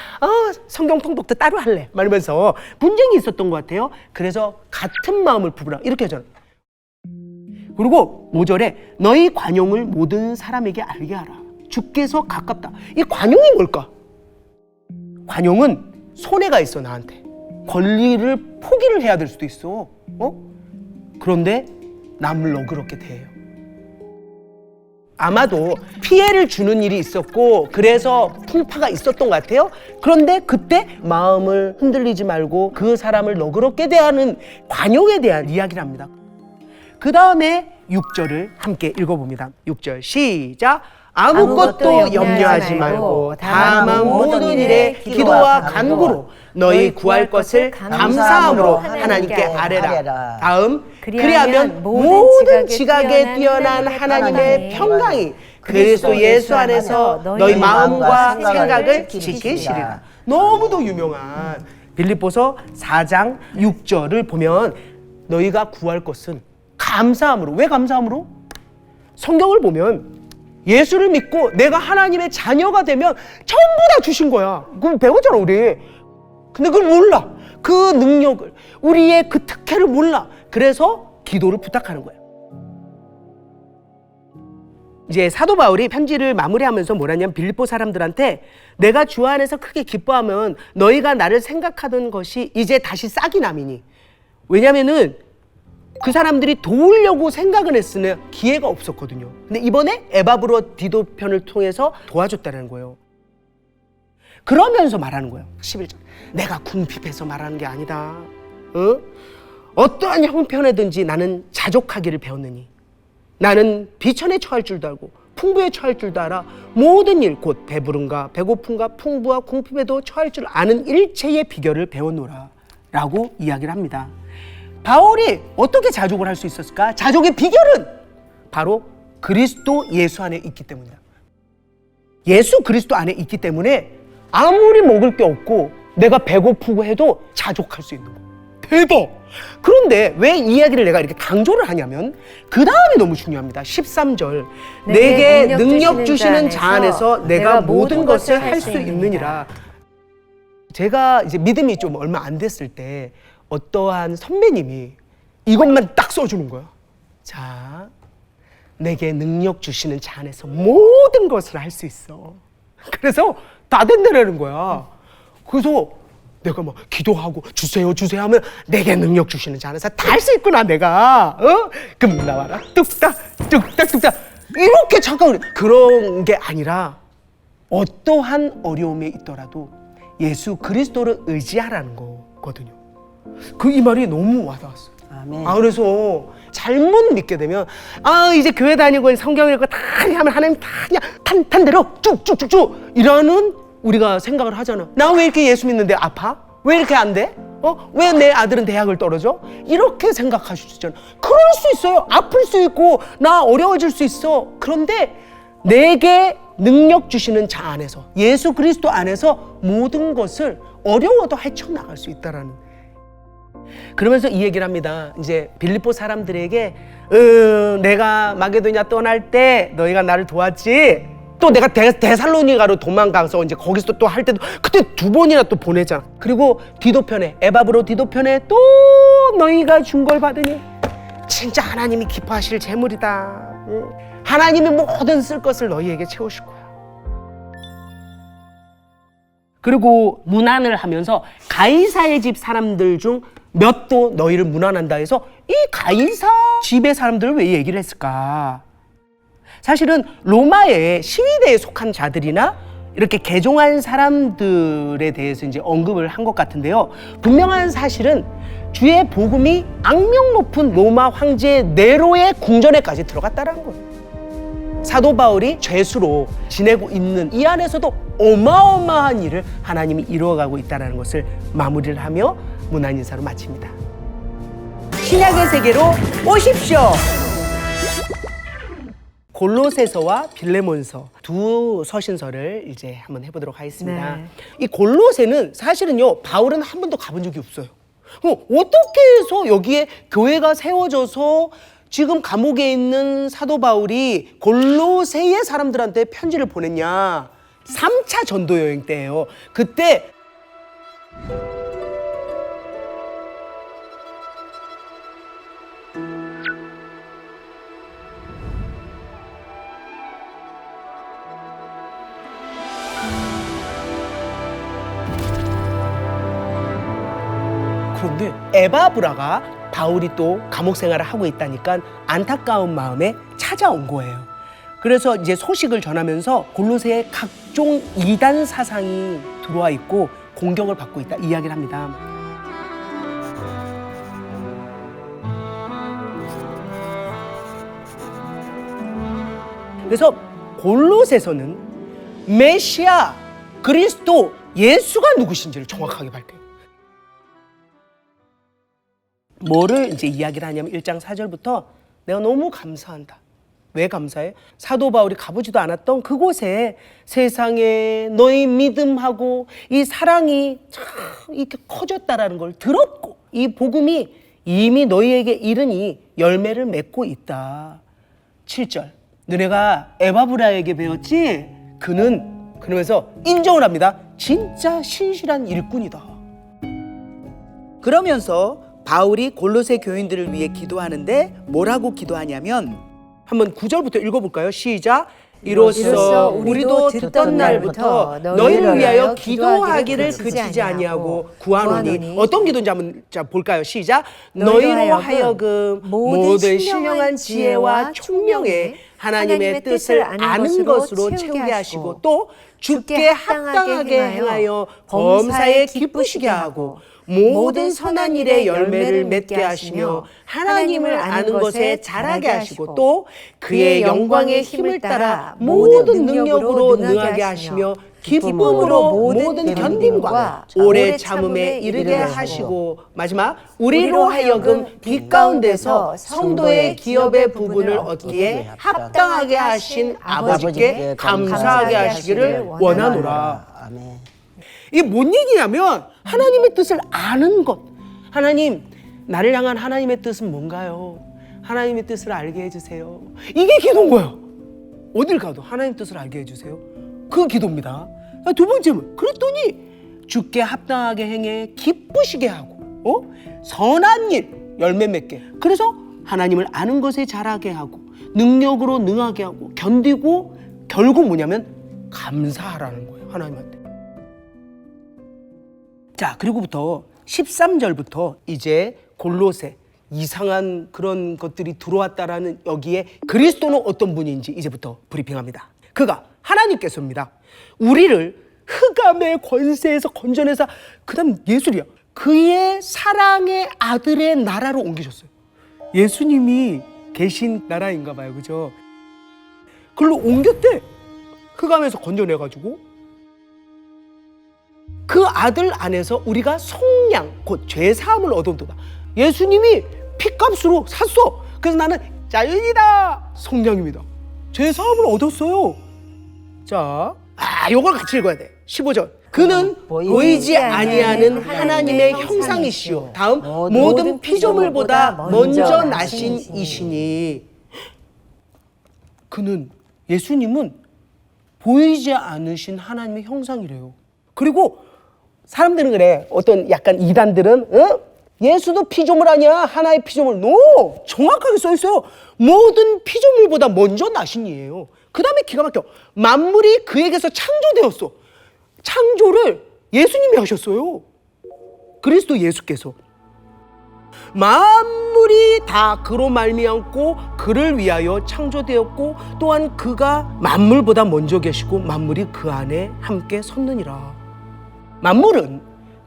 성경 통독도 따로 할래. 말하면서 분쟁이 있었던 것 같아요. 그래서 같은 마음을 품으라 이렇게 하잖아. 그리고 5절에 너희 관용을 모든 사람에게 알게 하라. 주께서 가깝다. 이 관용이 뭘까? 관용은 손해가 있어 나한테. 권리를 포기를 해야 될 수도 있어. 그런데 남을 너그럽게 대해요. 아마도 피해를 주는 일이 있었고 그래서 풍파가 있었던 것 같아요. 그런데 그때 마음을 흔들리지 말고 그 사람을 너그럽게 대하는 관용에 대한 이야기를 합니다. 그 다음에 6절을 함께 읽어봅니다. 6절 시작. 아무것도 염려하지 말고 다만 모든 일에 기도와 간구로 너희 구할 것을 감사함으로 하나님께 아뢰라. 다음 그리하면 모든 지각에 뛰어난 하나님의 평강이 그리스도 예수 안에서 너희 마음과 생각을 지키시리라. 너무도 유명한 빌립보서 4장 6절을 보면 너희가 구할 것은 감사함으로. 왜 감사함으로? 성경을 보면 예수를 믿고 내가 하나님의 자녀가 되면 전부 다 주신 거야. 그럼 배웠잖아 우리. 근데 그걸 몰라. 그 능력을, 우리의 그 특혜를 몰라. 그래서 기도를 부탁하는 거예요. 이제 사도 바울이 편지를 마무리하면서 뭐라냐면 빌립보 사람들한테 내가 주 안에서 크게 기뻐하면 너희가 나를 생각하던 것이 이제 다시 싹이 남이니. 왜냐면은 그 사람들이 도우려고 생각은 했으나 기회가 없었거든요. 근데 이번에 에바브로 디도 편을 통해서 도와줬다는 거예요. 그러면서 말하는 거예요. 11절. 내가 궁핍해서 말하는 게 아니다. 어떠한 형편에든지 나는 자족하기를 배웠느니 나는 비천에 처할 줄도 알고 풍부에 처할 줄도 알아 모든 일 곧 배부름과 배고픔과 풍부와 궁핍에도 처할 줄 아는 일체의 비결을 배웠노라 라고 이야기를 합니다. 바울이 어떻게 자족을 할 수 있었을까? 자족의 비결은 바로 그리스도 예수 안에 있기 때문이다. 예수 그리스도 안에 있기 때문에 아무리 먹을 게 없고 내가 배고프고 해도 자족할 수 있는 거야. 대박! 그런데 왜 이 이야기를 내가 이렇게 강조를 하냐면 그 다음이 너무 중요합니다. 13절 내게 능력 주시는 자 안에서 내가 모든 것을 할 수 있느니라. 제가 이제 믿음이 좀 얼마 안 됐을 때 어떠한 선배님이 이것만 딱 써주는 거야. 자, 내게 능력 주시는 자 안에서 모든 것을 할 수 있어. 그래서 다 된다라는 거야. 그래서 내가 막 기도하고 주세요 주세요 하면 내게 능력 주시는 자 안에서 다 할 수 있구나 내가. 금 나와라 뚝딱 뚝딱 뚝딱 이렇게 잠깐 그런 게 아니라 어떠한 어려움에 있더라도 예수 그리스도를 의지하라는 거거든요. 이 말이 너무 와닿았어요. 아멘. 그래서 잘못 믿게 되면 이제 교회 다니고 성경 읽고 다 하면 하나님 다 그냥 탄 대로 쭉쭉쭉쭉 이러는 우리가 생각을 하잖아. 나 왜 이렇게 예수 믿는데 아파? 왜 이렇게 안 돼? 왜 내 아들은 대학을 떨어져? 이렇게 생각하실 수 있잖아. 그럴 수 있어요. 아플 수 있고 나 어려워질 수 있어. 그런데 내게 능력 주시는 자 안에서 예수 그리스도 안에서 모든 것을 어려워도 헤쳐나갈 수 있다라는. 그러면서 이 얘기를 합니다. 이제 빌립보 사람들에게 내가 마게도냐 떠날 때 너희가 나를 도왔지. 또 내가 데살로니가로 도망가서 이제 거기서 또 할 때도 그때 2번이나 또 보내잖아. 그리고 디도편에 에바브로 디도편에 또 너희가 준 걸 받으니 진짜 하나님이 기뻐하실 재물이다. 하나님이 모든 쓸 것을 너희에게 채우실 거야. 그리고 문안을 하면서 가이사의 집 사람들 중 몇도 너희를 문안한다 해서 이 가이사 집의 사람들을 왜 얘기를 했을까? 사실은 로마의 시위대에 속한 자들이나 이렇게 개종한 사람들에 대해서 이제 언급을 한 것 같은데요. 분명한 사실은 주의 복음이 악명 높은 로마 황제 네로의 궁전에까지 들어갔다는 거예요. 사도 바울이 죄수로 지내고 있는 이 안에서도 어마어마한 일을 하나님이 이루어가고 있다는 것을 마무리를 하며 문안 인사로 마칩니다. 신약의 세계로 오십시오. 골로새서와 빌레몬서 두 서신서를 이제 한번 해보도록 하겠습니다. 네. 이 골로새는 사실은요 바울은 한 번도 가본 적이 없어요. 어떻게 해서 여기에 교회가 세워져서 지금 감옥에 있는 사도 바울이 골로새의 사람들한테 편지를 보냈냐? 3차 전도 여행 때예요. 그때 그런데 에바브라가 바울이 또 감옥 생활을 하고 있다니까 안타까운 마음에 찾아온 거예요. 그래서 이제 소식을 전하면서 골로새에 각종 이단 사상이 들어와 있고 공격을 받고 있다 이야기를 합니다. 그래서 골로새서는 메시아, 그리스도, 예수가 누구신지를 정확하게 밝혀요. 뭐를 이제 이야기를 하냐면 1장 4절부터 내가 너무 감사한다. 왜 감사해? 사도 바울이 가보지도 않았던 그곳에 세상에 너희 믿음하고 이 사랑이 참 이렇게 커졌다라는 걸 들었고 이 복음이 이미 너희에게 이르니 열매를 맺고 있다. 7절 너네가 에바브라에게 배웠지? 그러면서 인정을 합니다. 진짜 신실한 일꾼이다. 그러면서 바울이 골로새 교인들을 위해 기도하는데 뭐라고 기도하냐면 한번 9절부터 읽어볼까요? 시작. 이로써 우리도 듣던 날부터 너희를 위하여 기도하기를 그치지 아니하고 구하노니 어떤 기도인지 한번 볼까요? 시작. 너희로 하여금 모든 신령한 지혜와 총명에 하나님의 뜻을 아는 것으로 채우게 하시고 또 주께 합당하게 행하여 범사에 기쁘시게 하고 모든 선한 일에 열매를 맺게 하시며 하나님을 아는 것에 자라게 하시고 또 그의 영광의 힘을 따라 모든 능력으로 능하게 하시며 기쁨으로 모든 견딤과 오래 참음에 이르게 하시고 마지막 우리로 하여금 빛 가운데서 성도의 기업의 부분을 얻기에 합당하게 하신 아버지께 감사하게 하시기를 원하노라. 아멘. 이게 뭔 얘기냐면 하나님의 뜻을 아는 것. 하나님, 나를 향한 하나님의 뜻은 뭔가요? 하나님의 뜻을 알게 해주세요. 이게 기도인 거예요. 어딜 가도 하나님 뜻을 알게 해주세요. 그 기도입니다. 두 번째는 그랬더니 주께 합당하게 행해 기쁘시게 하고 선한 일 열매 맺게. 그래서 하나님을 아는 것에 자라게 하고 능력으로 능하게 하고 견디고 결국 뭐냐면 감사하라는 거예요. 하나님한테. 자, 그리고부터 13절부터 이제 골로새 이상한 그런 것들이 들어왔다라는 여기에 그리스도는 어떤 분인지 이제부터 브리핑합니다. 그가 하나님께서입니다. 우리를 흑암의 권세에서 건져내서 그다음 예술이야. 그의 사랑의 아들의 나라로 옮기셨어요. 예수님이 계신 나라인가 봐요. 그죠? 그걸로 옮겼대. 흑암에서 건져내가지고 그 아들 안에서 우리가 속량, 곧 죄사함을 얻어온다. 예수님이 피값으로 샀어. 그래서 나는 자연이다. 속량입니다. 죄사함을 얻었어요. 자, 요걸 같이 읽어야 돼. 15절. 그는 보이지 아니하는 하나님의 형상이시요. 다음, 모든 피조물보다 먼저 나신 이시니. 그는, 예수님은 보이지 않으신 하나님의 형상이래요. 그리고 사람들은 그래. 어떤 약간 이단들은 예수도 피조물 아니야. 하나의 피조물. 노! 정확하게 써 있어요. 모든 피조물보다 먼저 나신 이에요. 그 다음에 기가 막혀. 만물이 그에게서 창조되었어. 창조를 예수님이 하셨어요. 그리스도 예수께서. 만물이 다 그로 말미암고 그를 위하여 창조되었고 또한 그가 만물보다 먼저 계시고 만물이 그 안에 함께 섰느니라. 만물은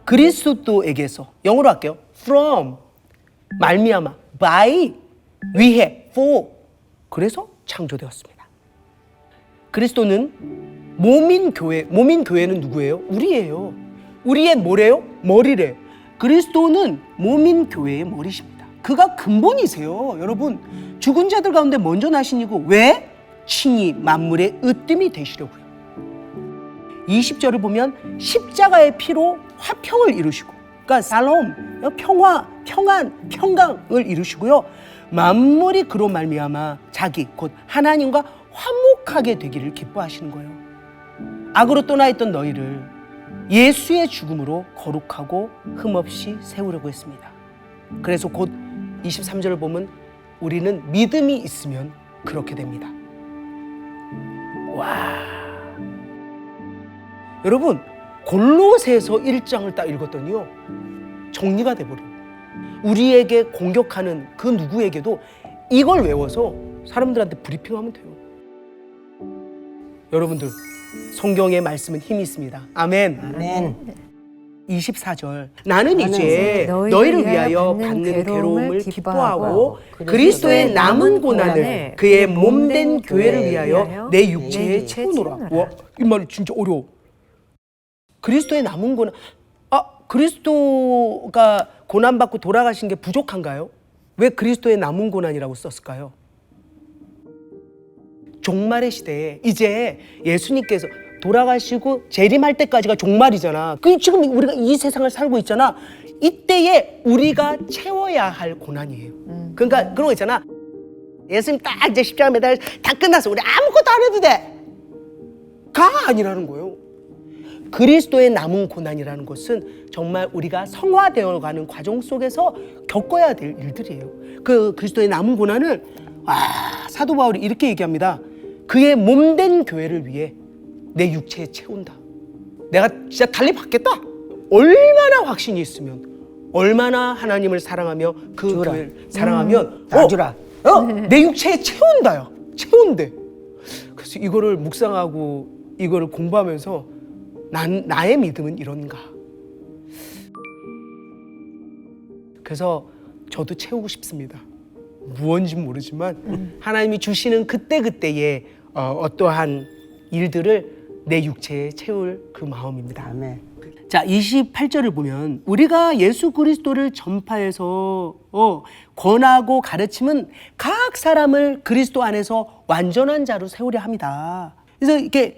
그리스도에게서 영어로 할게요. from 말미암아 by 위해 for 그래서 창조되었습니다. 그리스도는 몸인 교회. 몸인 교회는 누구예요? 우리예요. 우리의 뭐래요? 머리래. 그리스도는 몸인 교회의 머리십니다. 그가 근본이세요. 여러분 죽은 자들 가운데 먼저 나시니고 왜? 친히 만물의 으뜸이 되시려고요. 20절을 보면 십자가의 피로 화평을 이루시고 그러니까 살롬, 평화, 평안, 평강을 이루시고요. 만물이 그로 말미암아 자기 곧 하나님과 화목하게 되기를 기뻐하시는 거예요. 악으로 떠나 있던 너희를 예수의 죽음으로 거룩하고 흠없이 세우려고 했습니다. 그래서 곧 23절을 보면 우리는 믿음이 있으면 그렇게 됩니다. 와, 여러분 골로새서 1장을 딱 읽었더니요 정리가 돼버려요. 우리에게 공격하는 그 누구에게도 이걸 외워서 사람들한테 브리핑하면 돼요. 여러분들 성경의 말씀은 힘이 있습니다. 아멘. 아멘. 24절 나는 이제 너희를 위하여 받는 괴로움을 기뻐하고 그리스도의 남은 고난을 그의 몸된 교회를 위하여 내 육체에 채우노라. 와, 이 말 진짜 어려워. 그리스도의 남은 고난. 그리스도가 고난받고 돌아가신 게 부족한가요? 왜 그리스도의 남은 고난이라고 썼을까요? 종말의 시대에 이제 예수님께서 돌아가시고 재림할 때까지가 종말이잖아. 지금 우리가 이 세상을 살고 있잖아. 이때에 우리가 채워야 할 고난이에요. 그러니까 그런 거 있잖아. 예수님 딱 이제 십자가 매달 다 끝났어. 우리 아무것도 안 해도 돼. 가 아니라는 거예요. 그리스도의 남은 고난이라는 것은 정말 우리가 성화되어가는 과정 속에서 겪어야 될 일들이에요. 그 그리스도의 남은 고난을 사도 바울이 이렇게 얘기합니다. 그의 몸된 교회를 위해 내 육체에 채운다. 내가 진짜 달리 받겠다. 얼마나 확신이 있으면, 얼마나 하나님을 사랑하며 그 주라. 교회를 사랑하면 다 주라. 내 육체에 채운다요. 채운대. 그래서 이거를 묵상하고 이거를 공부하면서 나의 믿음은 이런가. 그래서 저도 채우고 싶습니다. 무언지는 모르지만 하나님이 주시는 그때그때의 어떠한 일들을 내 육체에 채울 그 마음입니다. 아멘. 자, 28절을 보면 우리가 예수 그리스도를 전파해서 권하고 가르침은 각 사람을 그리스도 안에서 완전한 자로 세우려 합니다. 그래서 이렇게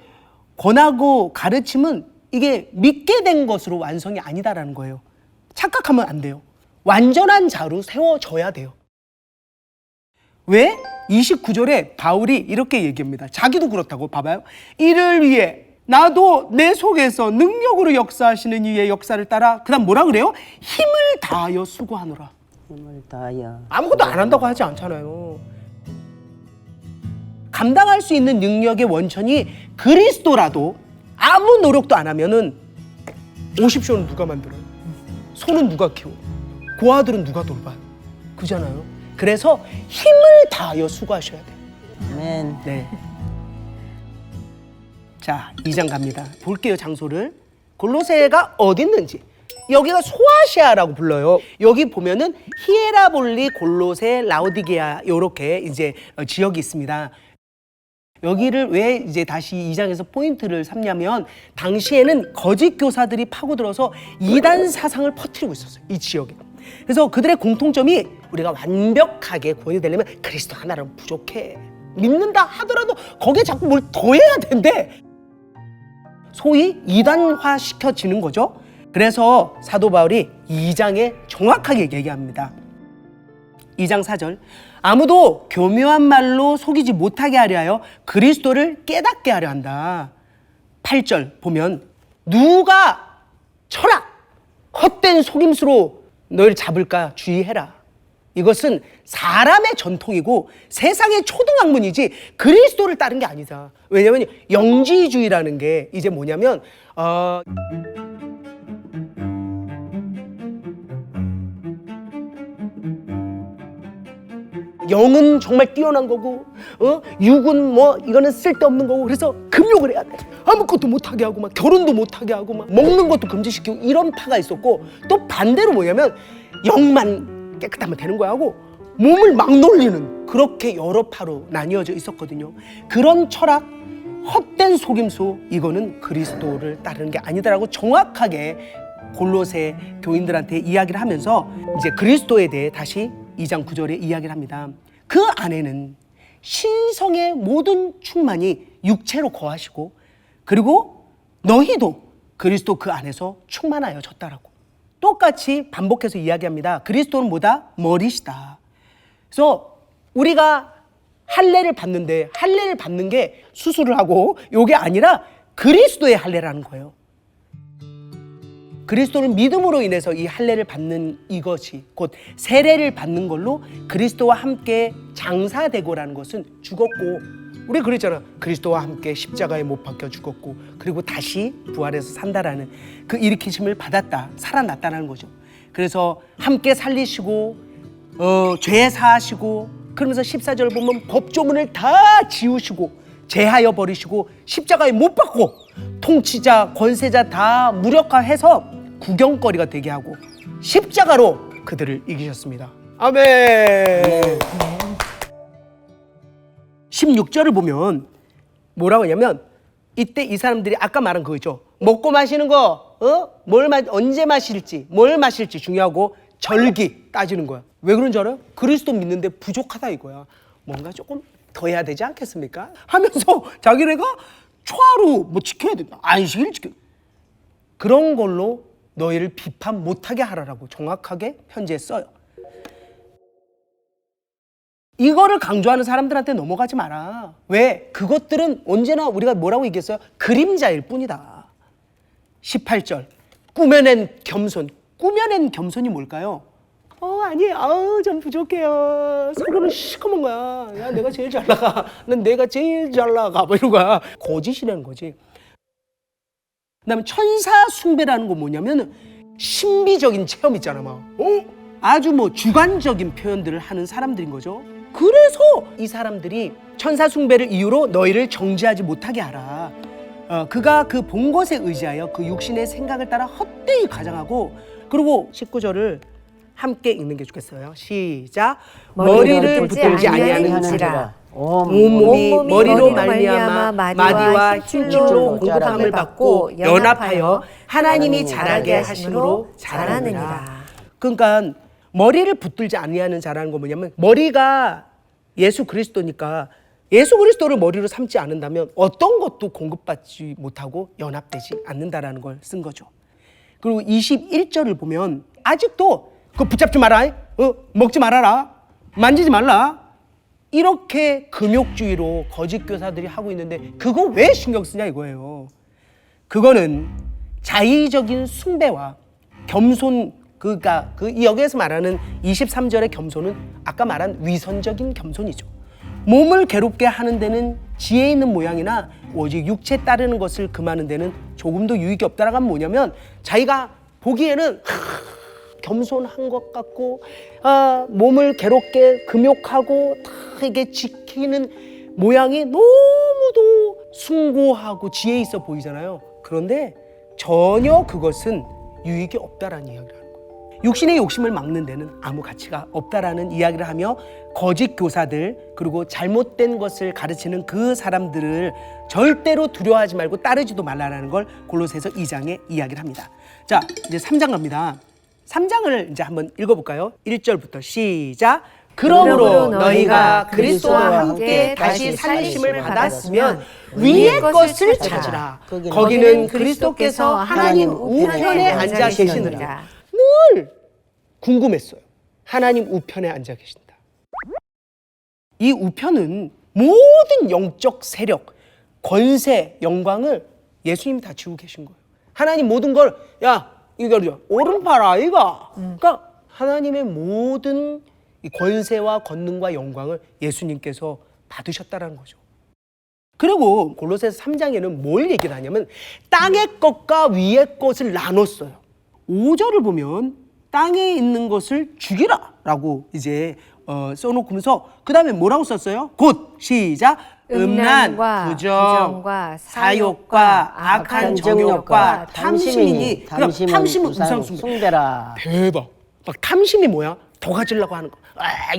권하고 가르침은 이게 믿게 된 것으로 완성이 아니다라는 거예요. 착각하면 안 돼요. 완전한 자로 세워져야 돼요. 왜? 29절에 바울이 이렇게 얘기합니다. 자기도 그렇다고. 봐봐요. 이를 위해 나도 내 속에서 능력으로 역사하시는 이의 역사를 따라 그 다음 뭐라 그래요? 힘을 다하여 수고하노라. 힘을 다하여. 아무것도 안 한다고 하지 않잖아요. 감당할 수 있는 능력의 원천이 그리스도라도 아무 노력도 안 하면은 오십쇼는 누가 만들어요? 소는 누가 키워? 고아들은 누가 돌봐요? 그잖아요. 그래서 힘을 다하여 수고하셔야 돼요. 아멘. 네. 자, 2장 갑니다. 볼게요, 장소를. 골로새가 어디 있는지. 여기가 소아시아라고 불러요. 여기 보면은 히에라볼리, 골로새, 라오디게아 이렇게 이제 지역이 있습니다. 여기를 왜 이제 다시 2장에서 포인트를 삼냐면 당시에는 거짓 교사들이 파고들어서 이단 사상을 퍼뜨리고 있었어요. 이 지역에. 그래서 그들의 공통점이 우리가 완벽하게 구원이 되려면 그리스도 하나는 부족해. 믿는다 하더라도 거기에 자꾸 뭘 더해야 된대. 소위 이단화 시켜지는 거죠. 그래서 사도 바울이 2장에 정확하게 얘기합니다. 2장 4절 아무도 교묘한 말로 속이지 못하게 하려 하여 그리스도를 깨닫게 하려 한다. 8절 보면 누가 철학, 헛된 속임수로 너희를 잡을까 주의해라. 이것은 사람의 전통이고 세상의 초등학문이지 그리스도를 따른 게 아니다. 왜냐하면 영지주의라는 게 이제 뭐냐면 영은 정말 뛰어난 거고 육은 뭐 이거는 쓸데없는 거고 그래서 금욕을 해야 돼. 아무것도 못하게 하고 막 결혼도 못하게 하고 막 먹는 것도 금지시키고 이런 파가 있었고 또 반대로 뭐냐면 영만 깨끗하면 되는 거야 하고 몸을 막 놀리는 그렇게 여러 파로 나뉘어져 있었거든요. 그런 철학, 헛된 속임수 이거는 그리스도를 따르는 게 아니다라고 정확하게 골로새 교인들한테 이야기를 하면서 이제 그리스도에 대해 다시 2장 9절에 이야기를 합니다. 그 안에는 신성의 모든 충만이 육체로 거하시고 그리고 너희도 그리스도 그 안에서 충만하여졌다라고. 똑같이 반복해서 이야기합니다. 그리스도는 뭐다? 머리시다. 그래서 우리가 할례를 받는데 할례를 받는 게 수술을 하고 요게 아니라 그리스도의 할례라는 거예요. 그리스도는 믿음으로 인해서 이 할례를 받는 이것이 곧 세례를 받는 걸로 그리스도와 함께 장사되고라는 것은 죽었고, 우리 그랬잖아. 그리스도와 함께 십자가에 못 박혀 죽었고 그리고 다시 부활해서 산다라는 그 일으키심을 받았다, 살아났다는 거죠. 그래서 함께 살리시고 죄 사하시고, 그러면서 14절 보면 법조문을 다 지우시고 제하여 버리시고 십자가에 못 박고 통치자 권세자 다 무력화해서 구경거리가 되게 하고 십자가로 그들을 이기셨습니다. 아멘. 16절을 보면 뭐라고 하냐면, 이때 이 사람들이 아까 말한 그거죠. 먹고 마시는 거, 언제 마실지, 뭘 마실지 중요하고 절기 따지는 거야. 왜 그런 줄 알아요? 그리스도 믿는데 부족하다 이거야. 뭔가 조금 더 해야 되지 않겠습니까? 하면서 자기네가 초하루 뭐 지켜야 된다. 안식일 지켜. 그런 걸로 너희를 비판 못하게 하라라고 정확하게 편지에 써요. 이거를 강조하는 사람들한테 넘어가지 마라. 왜? 그것들은 언제나 우리가 뭐라고 얘기했어요? 그림자일 뿐이다. 18절 꾸며낸 겸손. 꾸며낸 겸손이 뭘까요? 아니에요. 좀 부족해요. 서로는 시커먼 거야. 야, 내가 제일 잘 나가. 난 내가 제일 잘 나가. 뭐 이런 거야. 거짓이라는 거지. 그다음에 천사 숭배라는 거 뭐냐면 신비적인 체험 있잖아. 막 아주 뭐 주관적인 표현들을 하는 사람들인 거죠. 그래서 이 사람들이 천사 숭배를 이유로 너희를 정죄하지 못하게 하라. 그가 그 본 것에 의지하여 그 육신의 생각을 따라 헛되이 가장하고, 그리고 19절을 함께 읽는 게 좋겠어요. 시작. 머리를 붙들지 아니하는지라 온몸이 머리로 말미암아 마디와 힘줄로 공급함을 받고 연합하여 하나님이 자라게 하심으로 자라느니라. 그러니까 머리를 붙들지 아니하는 자라는 건 뭐냐면, 머리가 예수 그리스도니까 예수 그리스도를 머리로 삼지 않는다면 어떤 것도 공급받지 못하고 연합되지 않는다라는 걸 쓴 거죠. 그리고 21절을 보면 아직도 그거 붙잡지 마라, 먹지 말아라, 만지지 말라, 이렇게 금욕주의로 거짓 교사들이 하고 있는데 그거 왜 신경 쓰냐 이거예요. 그거는 자의적인 숭배와 겸손, 그러니까 여기에서 말하는 23절의 겸손은 아까 말한 위선적인 겸손이죠. 몸을 괴롭게 하는 데는 지혜 있는 모양이나 오직 육체 따르는 것을 금하는 데는 조금도 유익이 없다라고 하면 뭐냐면, 자기가 보기에는 겸손한 것 같고 몸을 괴롭게 금욕하고 다 이게 지키는 모양이 너무도 숭고하고 지혜 있어 보이잖아요. 그런데 전혀 그것은 유익이 없다라는 이야기를 하는 거예요. 육신의 욕심을 막는 데는 아무 가치가 없다라는 이야기를 하며, 거짓 교사들 그리고 잘못된 것을 가르치는 그 사람들을 절대로 두려워하지 말고 따르지도 말라라는 걸 골로새서 2장에 이야기를 합니다. 자, 이제 3장 갑니다. 3장을 이제 한번 읽어볼까요? 1절부터 시작. 그러므로 너희가 그리스도와 함께 다시 살리심을 받았으면 위의 것을 찾으라. 거기는 그리스도께서 하나님 우편에 앉아 계시느니라. 늘 궁금했어요. 하나님 우편에 앉아 계신다. 이 우편은 모든 영적 세력, 권세, 영광을 예수님이 다 지고 계신 거예요. 하나님 모든 걸, 야, 이거 오른팔 아이가. 그러니까 하나님의 모든 이 권세와 권능과 영광을 예수님께서 받으셨다는 거죠. 그리고 골로새서 3장에는 뭘 얘기를 하냐면 땅의 것과 위의 것을 나눴어요. 5절을 보면 땅에 있는 것을 죽이라 라고 이제 써놓고면서 그 다음에 뭐라고 썼어요? 곧 시작. 음란, 부정과 사욕과 악한 정욕과 탐심이니. 탐심은 우상숭배라. 대박. 막 탐심이 뭐야? 더 가지려고 하는 거.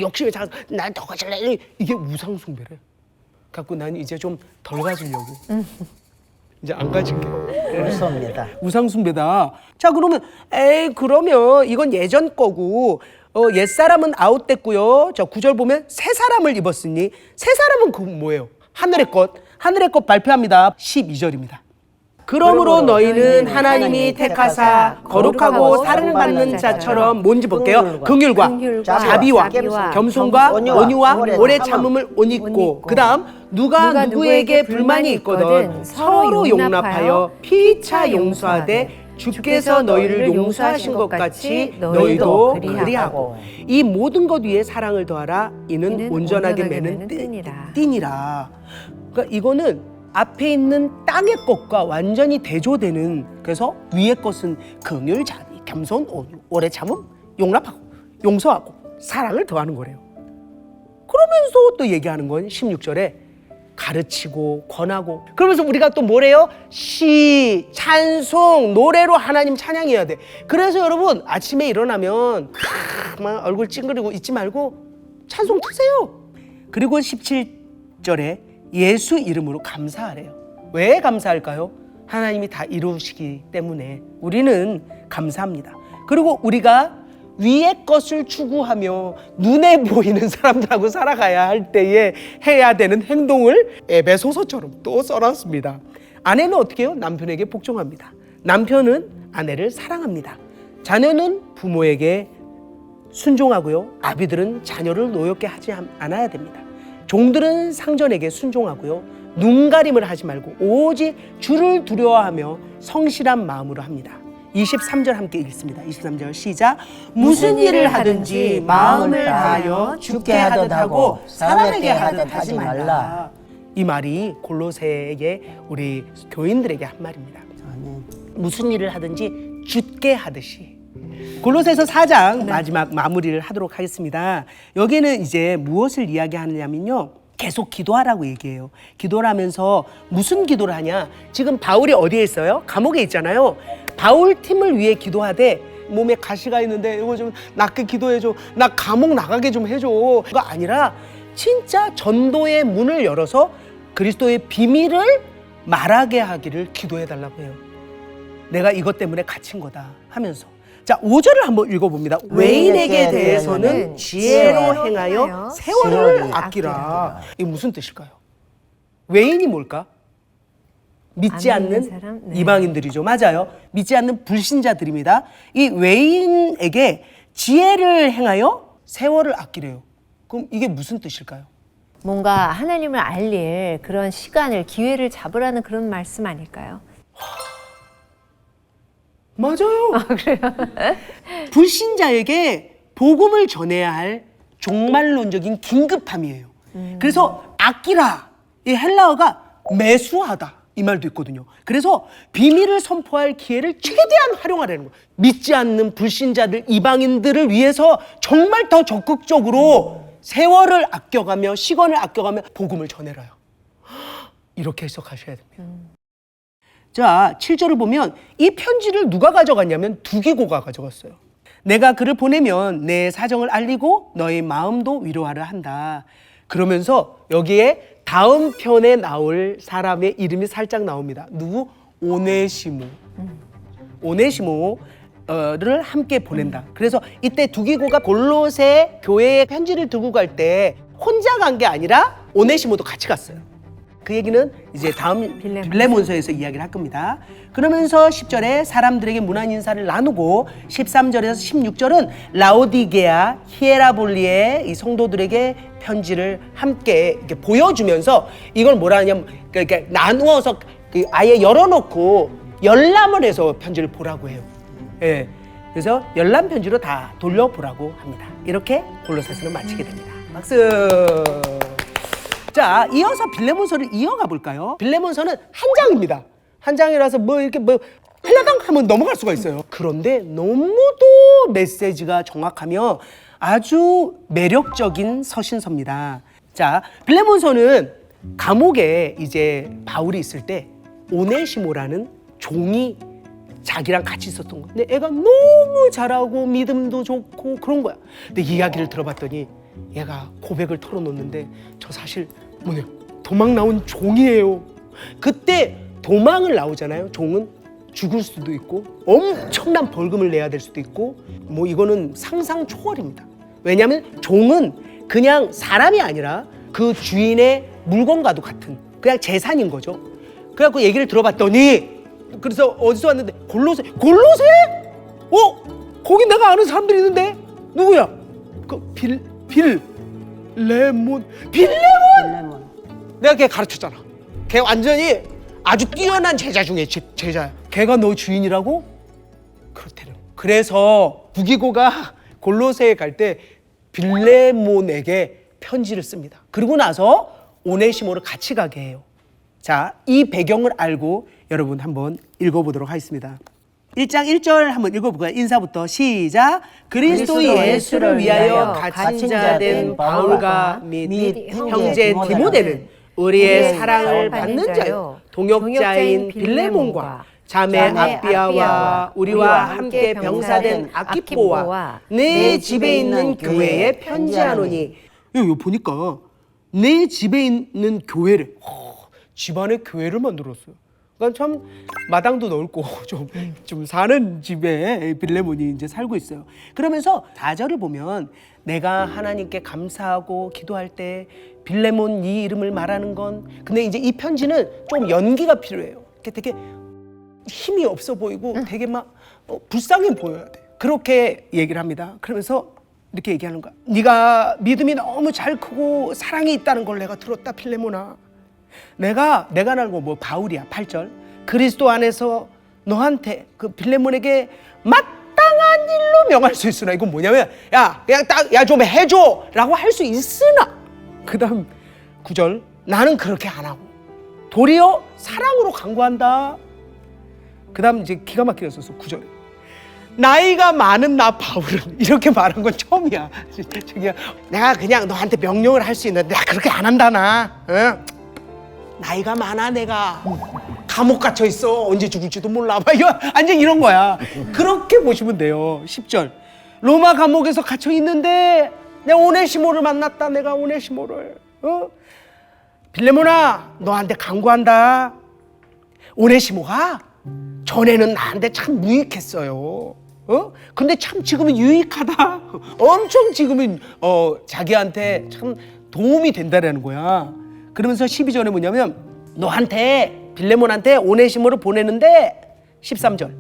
욕심이 난 더 가질래. 이게 우상숭배래. 갖고 난 이제 좀 덜 가지려고. 이제 안 가질게요. 그렇습니다. 우상숭배다. 자, 그러면 그러면 이건 예전 거고 옛사람은 아웃됐고요. 자, 9절 보면 새 사람을 입었으니, 새 사람은 그 뭐예요? 하늘의 것 발표합니다. 12절입니다. 그러므로 너희는 하나님이 택하사 거룩하고 사랑받는 자처럼 뭔지 볼게요. 긍휼과 긍휼과 자비와 자비와 겸손과 온유와 온유와 오래 참음을 옷 입고 그다음 누가 누구에게 불만이 있거든 서로 용납하여 피차 용서하되 주께서 너희를 용서하신 것 같이 너희도 그리하고 이 모든 것 위에 사랑을 더하라 이는 온전하게 매는 띠니라. 그러니까 이거는 앞에 있는 땅의 것과 완전히 대조되는, 그래서 위의 것은 긍휼, 자비, 겸손, 온유, 오래 참음, 용납하고 용서하고 사랑을 더하는 거래요. 그러면서 또 얘기하는 건 16절에 가르치고 권하고, 그러면서 우리가 또 뭐래요? 시, 찬송, 노래로 하나님 찬양해야 돼. 그래서 여러분 아침에 일어나면 막 얼굴 찡그리고 있지 말고 찬송 트세요. 그리고 17절에 예수 이름으로 감사하래요. 왜 감사할까요? 하나님이 다 이루시기 때문에 우리는 감사합니다. 그리고 우리가 위의 것을 추구하며 눈에 보이는 사람들하고 살아가야 할 때에 해야 되는 행동을 에베소서처럼 또 써놨습니다. 아내는 어떻게 해요? 남편에게 복종합니다. 남편은 아내를 사랑합니다. 자녀는 부모에게 순종하고요. 아비들은 자녀를 노엽게 하지 않아야 됩니다. 종들은 상전에게 순종하고요. 눈가림을 하지 말고 오직 주를 두려워하며 성실한 마음으로 합니다. 23절 함께 읽습니다. 23절 시작. 무슨 일을 하든지 마음을 다하여 주께 하듯 하고 사람에게 하듯 하지 말라. 이 말이 골로새에 우리 교인들에게 한 말입니다. 무슨 일을 하든지 주께 하듯이. 골로새서 4장 마지막 마무리를 하도록 하겠습니다. 여기는 이제 무엇을 이야기하느냐면요, 계속 기도하라고 얘기해요. 기도를 하면서 무슨 기도를 하냐? 지금 바울이 어디에 있어요? 감옥에 있잖아요. 바울 팀을 위해 기도하되 몸에 가시가 있는데 이거 좀 낫게 기도해줘. 나 감옥 나가게 좀 해줘. 그거 아니라 진짜 전도의 문을 열어서 그리스도의 비밀을 말하게 하기를 기도해달라고 해요. 내가 이것 때문에 갇힌 거다 하면서. 자, 5절을 한번 읽어봅니다. 외인에게 대해서는 지혜로 행하여 세월을 아끼라. 이게 무슨 뜻일까요? 외인이 뭘까? 믿지 않는 사람? 이방인들이죠. 맞아요. 믿지 않는 불신자들입니다. 이 외인에게 지혜를 행하여 세월을 아끼래요. 그럼 이게 무슨 뜻일까요? 뭔가 하나님을 알릴 그런 시간을, 기회를 잡으라는 그런 말씀 아닐까요? 맞아요. 그래요? 불신자에게 복음을 전해야 할 종말론적인 긴급함이에요. 그래서 아끼라, 이 헬라어가 매수하다 이 말도 있거든요. 그래서 비밀을 선포할 기회를 최대한 활용하라는 거예요. 믿지 않는 불신자들, 이방인들을 위해서 정말 더 적극적으로 세월을 아껴가며 시간을 아껴가며 복음을 전해라요. 이렇게 해석하셔야 됩니다. 자, 7절을 보면 이 편지를 누가 가져갔냐면 두기고가 가져갔어요. 내가 그를 보내면 내 사정을 알리고 너의 마음도 위로하려 한다. 그러면서 여기에 다음 편에 나올 사람의 이름이 살짝 나옵니다. 누구? 오네시모. 오네시모를 함께 보낸다. 그래서 이때 두기고가 골로새 교회에 편지를 들고 갈 때 혼자 간 게 아니라 오네시모도 같이 갔어요. 그 얘기는 이제 다음 빌레몬서에서 이야기를 할 겁니다. 그러면서 10절에 사람들에게 문안 인사를 나누고 13절에서 16절은 라오디게아, 히에라볼리의 이 성도들에게 편지를 함께 이렇게 보여주면서 이걸 뭐라 하냐면 그러니까 나누어서 아예 열어놓고 열람을 해서 편지를 보라고 해요. 예. 그래서 열람 편지로 다 돌려보라고 합니다. 이렇게 골로새서는 마치게 됩니다. 박수. 자, 이어서 빌레몬서를 이어가 볼까요? 빌레몬서는 한 장입니다. 한 장이라서 뭐 이렇게 뭐 흘러당 하면 넘어갈 수가 있어요. 그런데 너무도 메시지가 정확하며 아주 매력적인 서신서입니다. 자, 빌레몬서는 감옥에 이제 바울이 있을 때 오네시모라는 종이 자기랑 같이 있었던 거야. 근데 애가 너무 잘하고 믿음도 좋고 그런 거야. 근데 이야기를 들어봤더니 얘가 고백을 털어놓는데 저 사실 뭐냐 도망 나온 종이에요. 그때 도망을 나오잖아요. 종은 죽을 수도 있고 엄청난 벌금을 내야 될 수도 있고 뭐 이거는 상상 초월입니다. 왜냐하면 종은 그냥 사람이 아니라 그 주인의 물건과도 같은 그냥 재산인 거죠. 그래갖고 얘기를 들어봤더니 그래서 어디서 왔는데 골로새. 골로새? 거기 내가 아는 사람들이 있는데 누구야? 빌레몬. 빌레몬. 내가 걔 가르쳤잖아. 걔 완전히 아주 뛰어난 제자 중에 제자야. 걔가 너 주인이라고? 그렇대요. 그래서 부기고가 골로새에 갈 때 빌레몬에게 편지를 씁니다. 그러고 나서 오네시모를 같이 가게 해요. 자, 이 배경을 알고 여러분 한번 읽어보도록 하겠습니다. 1장 1절 한번 읽어볼까요? 인사부터 시작. 그리스도 예수를 위하여 갇힌 자 된 바울과 및 형제 디모데는 우리의 사랑을 받는 자요 동역자인 빌레몬과 자매 아비아와 우리와 함께 병사된 아키포와 내 집에 있는 교회에 편지하노니. 여기 보니까 내 집에 있는 교회를 집안에 교회를 만들었어요. 그러니까 참 마당도 넓고 좀 사는 집에 빌레몬이 이제 살고 있어요. 그러면서 4절을 보면 내가 하나님께 감사하고 기도할 때 빌레몬 네 이름을 말하는 건, 근데 이제 이 편지는 좀 연기가 필요해요. 되게 힘이 없어 보이고 되게 막 불쌍해 보여야 돼. 그렇게 얘기를 합니다. 그러면서 이렇게 얘기하는 거야. 네가 믿음이 너무 잘 크고 사랑이 있다는 걸 내가 들었다, 필레몬아. 내가 알고 뭐 바울이야. 8절. 그리스도 안에서 너한테 그 빌레몬에게 마땅한 일로 명할 수 있으나. 이건 뭐냐면 야 좀 해줘라고 할 수 있으나, 그다음 9절. 나는 그렇게 안 하고 도리어 사랑으로 간구한다. 그다음 이제 기가 막히게 썼어. 9절에 나이가 많은 나 바울은 이렇게 말한 건 처음이야. 저기야, 내가 그냥 너한테 명령을 할 수 있는데 나 그렇게 안 한다. 나 나이가 많아. 내가 감옥 갇혀 있어. 언제 죽을지도 몰라. 막 완전 이런 거야. 그렇게 보시면 돼요. 10절. 로마 감옥에서 갇혀 있는데 내가 오네시모를 만났다. 내가 오네시모를. 빌레몬아, 너한테 간구한다. 오네시모가 전에는 나한테 참 무익했어요. 근데 참 지금은 유익하다. 엄청 지금은 자기한테 참 도움이 된다라는 거야. 그러면서 12절에 뭐냐면 너한테 빌레몬한테 오네시모를 보내는데 13절.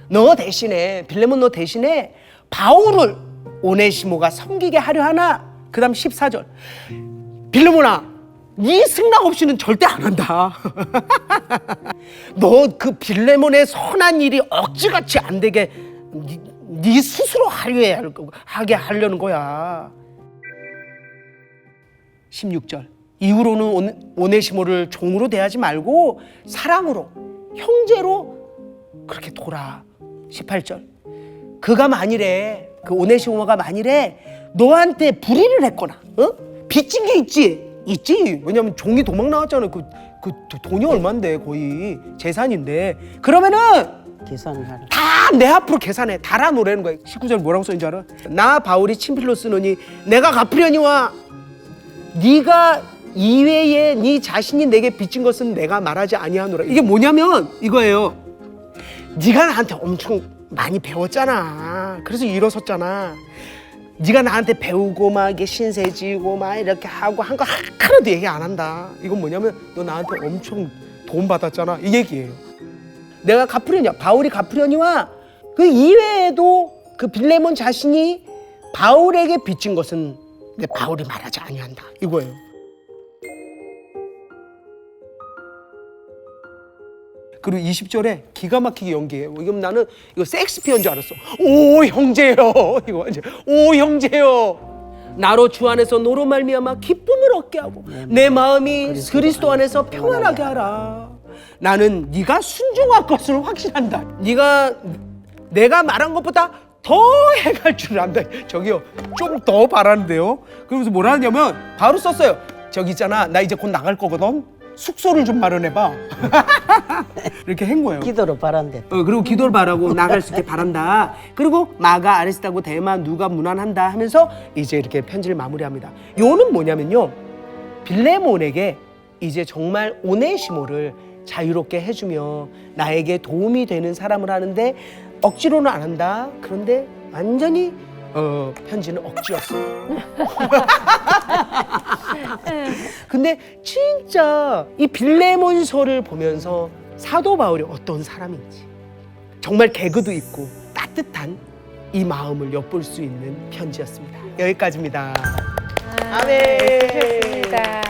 너 대신에 빌레몬 너 대신에 바울을 오네시모가 섬기게 하려 하나. 그다음 14절. 빌레몬아, 네 승낙 없이는 절대 안 한다. 너 그 빌레몬의 선한 일이 억지같이 안 되게 네 스스로 하게 하려는 거야. 16절. 이후로는 오네시모를 종으로 대하지 말고 사랑으로, 형제로 그렇게 돌아. 18절. 그가 만일에, 그 오네시모가 만일에 너한테 불의를 했거나 빚진 게 있지. 왜냐면 종이 도망 나왔잖아요. 그 돈이 얼만데, 거의 재산인데. 그러면은 계산하라. 다 내 앞으로 계산해. 달아놓으라는 거야. 19절 뭐라고 써있는지 알아? 나 바울이 친필로 쓰노니 내가 갚으려니와 네가 이외에 네 자신이 내게 빚진 것은 내가 말하지 아니하노라. 이게 뭐냐면 이거예요. 네가 나한테 엄청 많이 배웠잖아. 그래서 일어섰잖아. 네가 나한테 배우고 막 이게 신세지고 막 이렇게 하고 한 거 하나도 얘기 안 한다. 이건 뭐냐면 너 나한테 엄청 돈 받았잖아. 이 얘기예요. 내가 갚으려니, 바울이 갚으려니와 그 이외에도 그 빌레몬 자신이 바울에게 빚진 것은 바울이 말하지 아니한다. 이거예요. 그리고 20절에 기가 막히게 연기해요. 이건 나는 이거 섹스피어인 줄 알았어. 오 형제요. 이거 이제 오 형제요. 나로 주 안에서 너로 말미암아 기쁨을 얻게 하고 내 마음이 그리스도 안에서 평안하게 하라. 나는 네가 순종할 것을 확신한다. 네가 내가 말한 것보다 더 해갈 줄 안다. 저기요, 좀 더 바라는데요. 그러면서 뭐라 하냐면 바로 썼어요. 저기 있잖아, 나 이제 곧 나갈 거거든. 숙소를 좀 마련해봐. 이렇게 한 거예요. 기도로 바란대. 그리고 기도를 바라고 나갈 수 있게 바란다. 그리고 마가, 아리스타고, 데마, 누가 무난한다 하면서 이제 이렇게 편지를 마무리합니다. 요는 뭐냐면요, 빌레몬에게 이제 정말 오네시모를 자유롭게 해주며 나에게 도움이 되는 사람을 하는데 억지로는 안 한다. 그런데 완전히 편지는 억지였어요. 근데 진짜 이 빌레몬서를 보면서 사도 바울이 어떤 사람인지, 정말 개그도 있고 따뜻한 이 마음을 엿볼 수 있는 편지였습니다. 여기까지입니다. 아멘. 수고하셨습니다.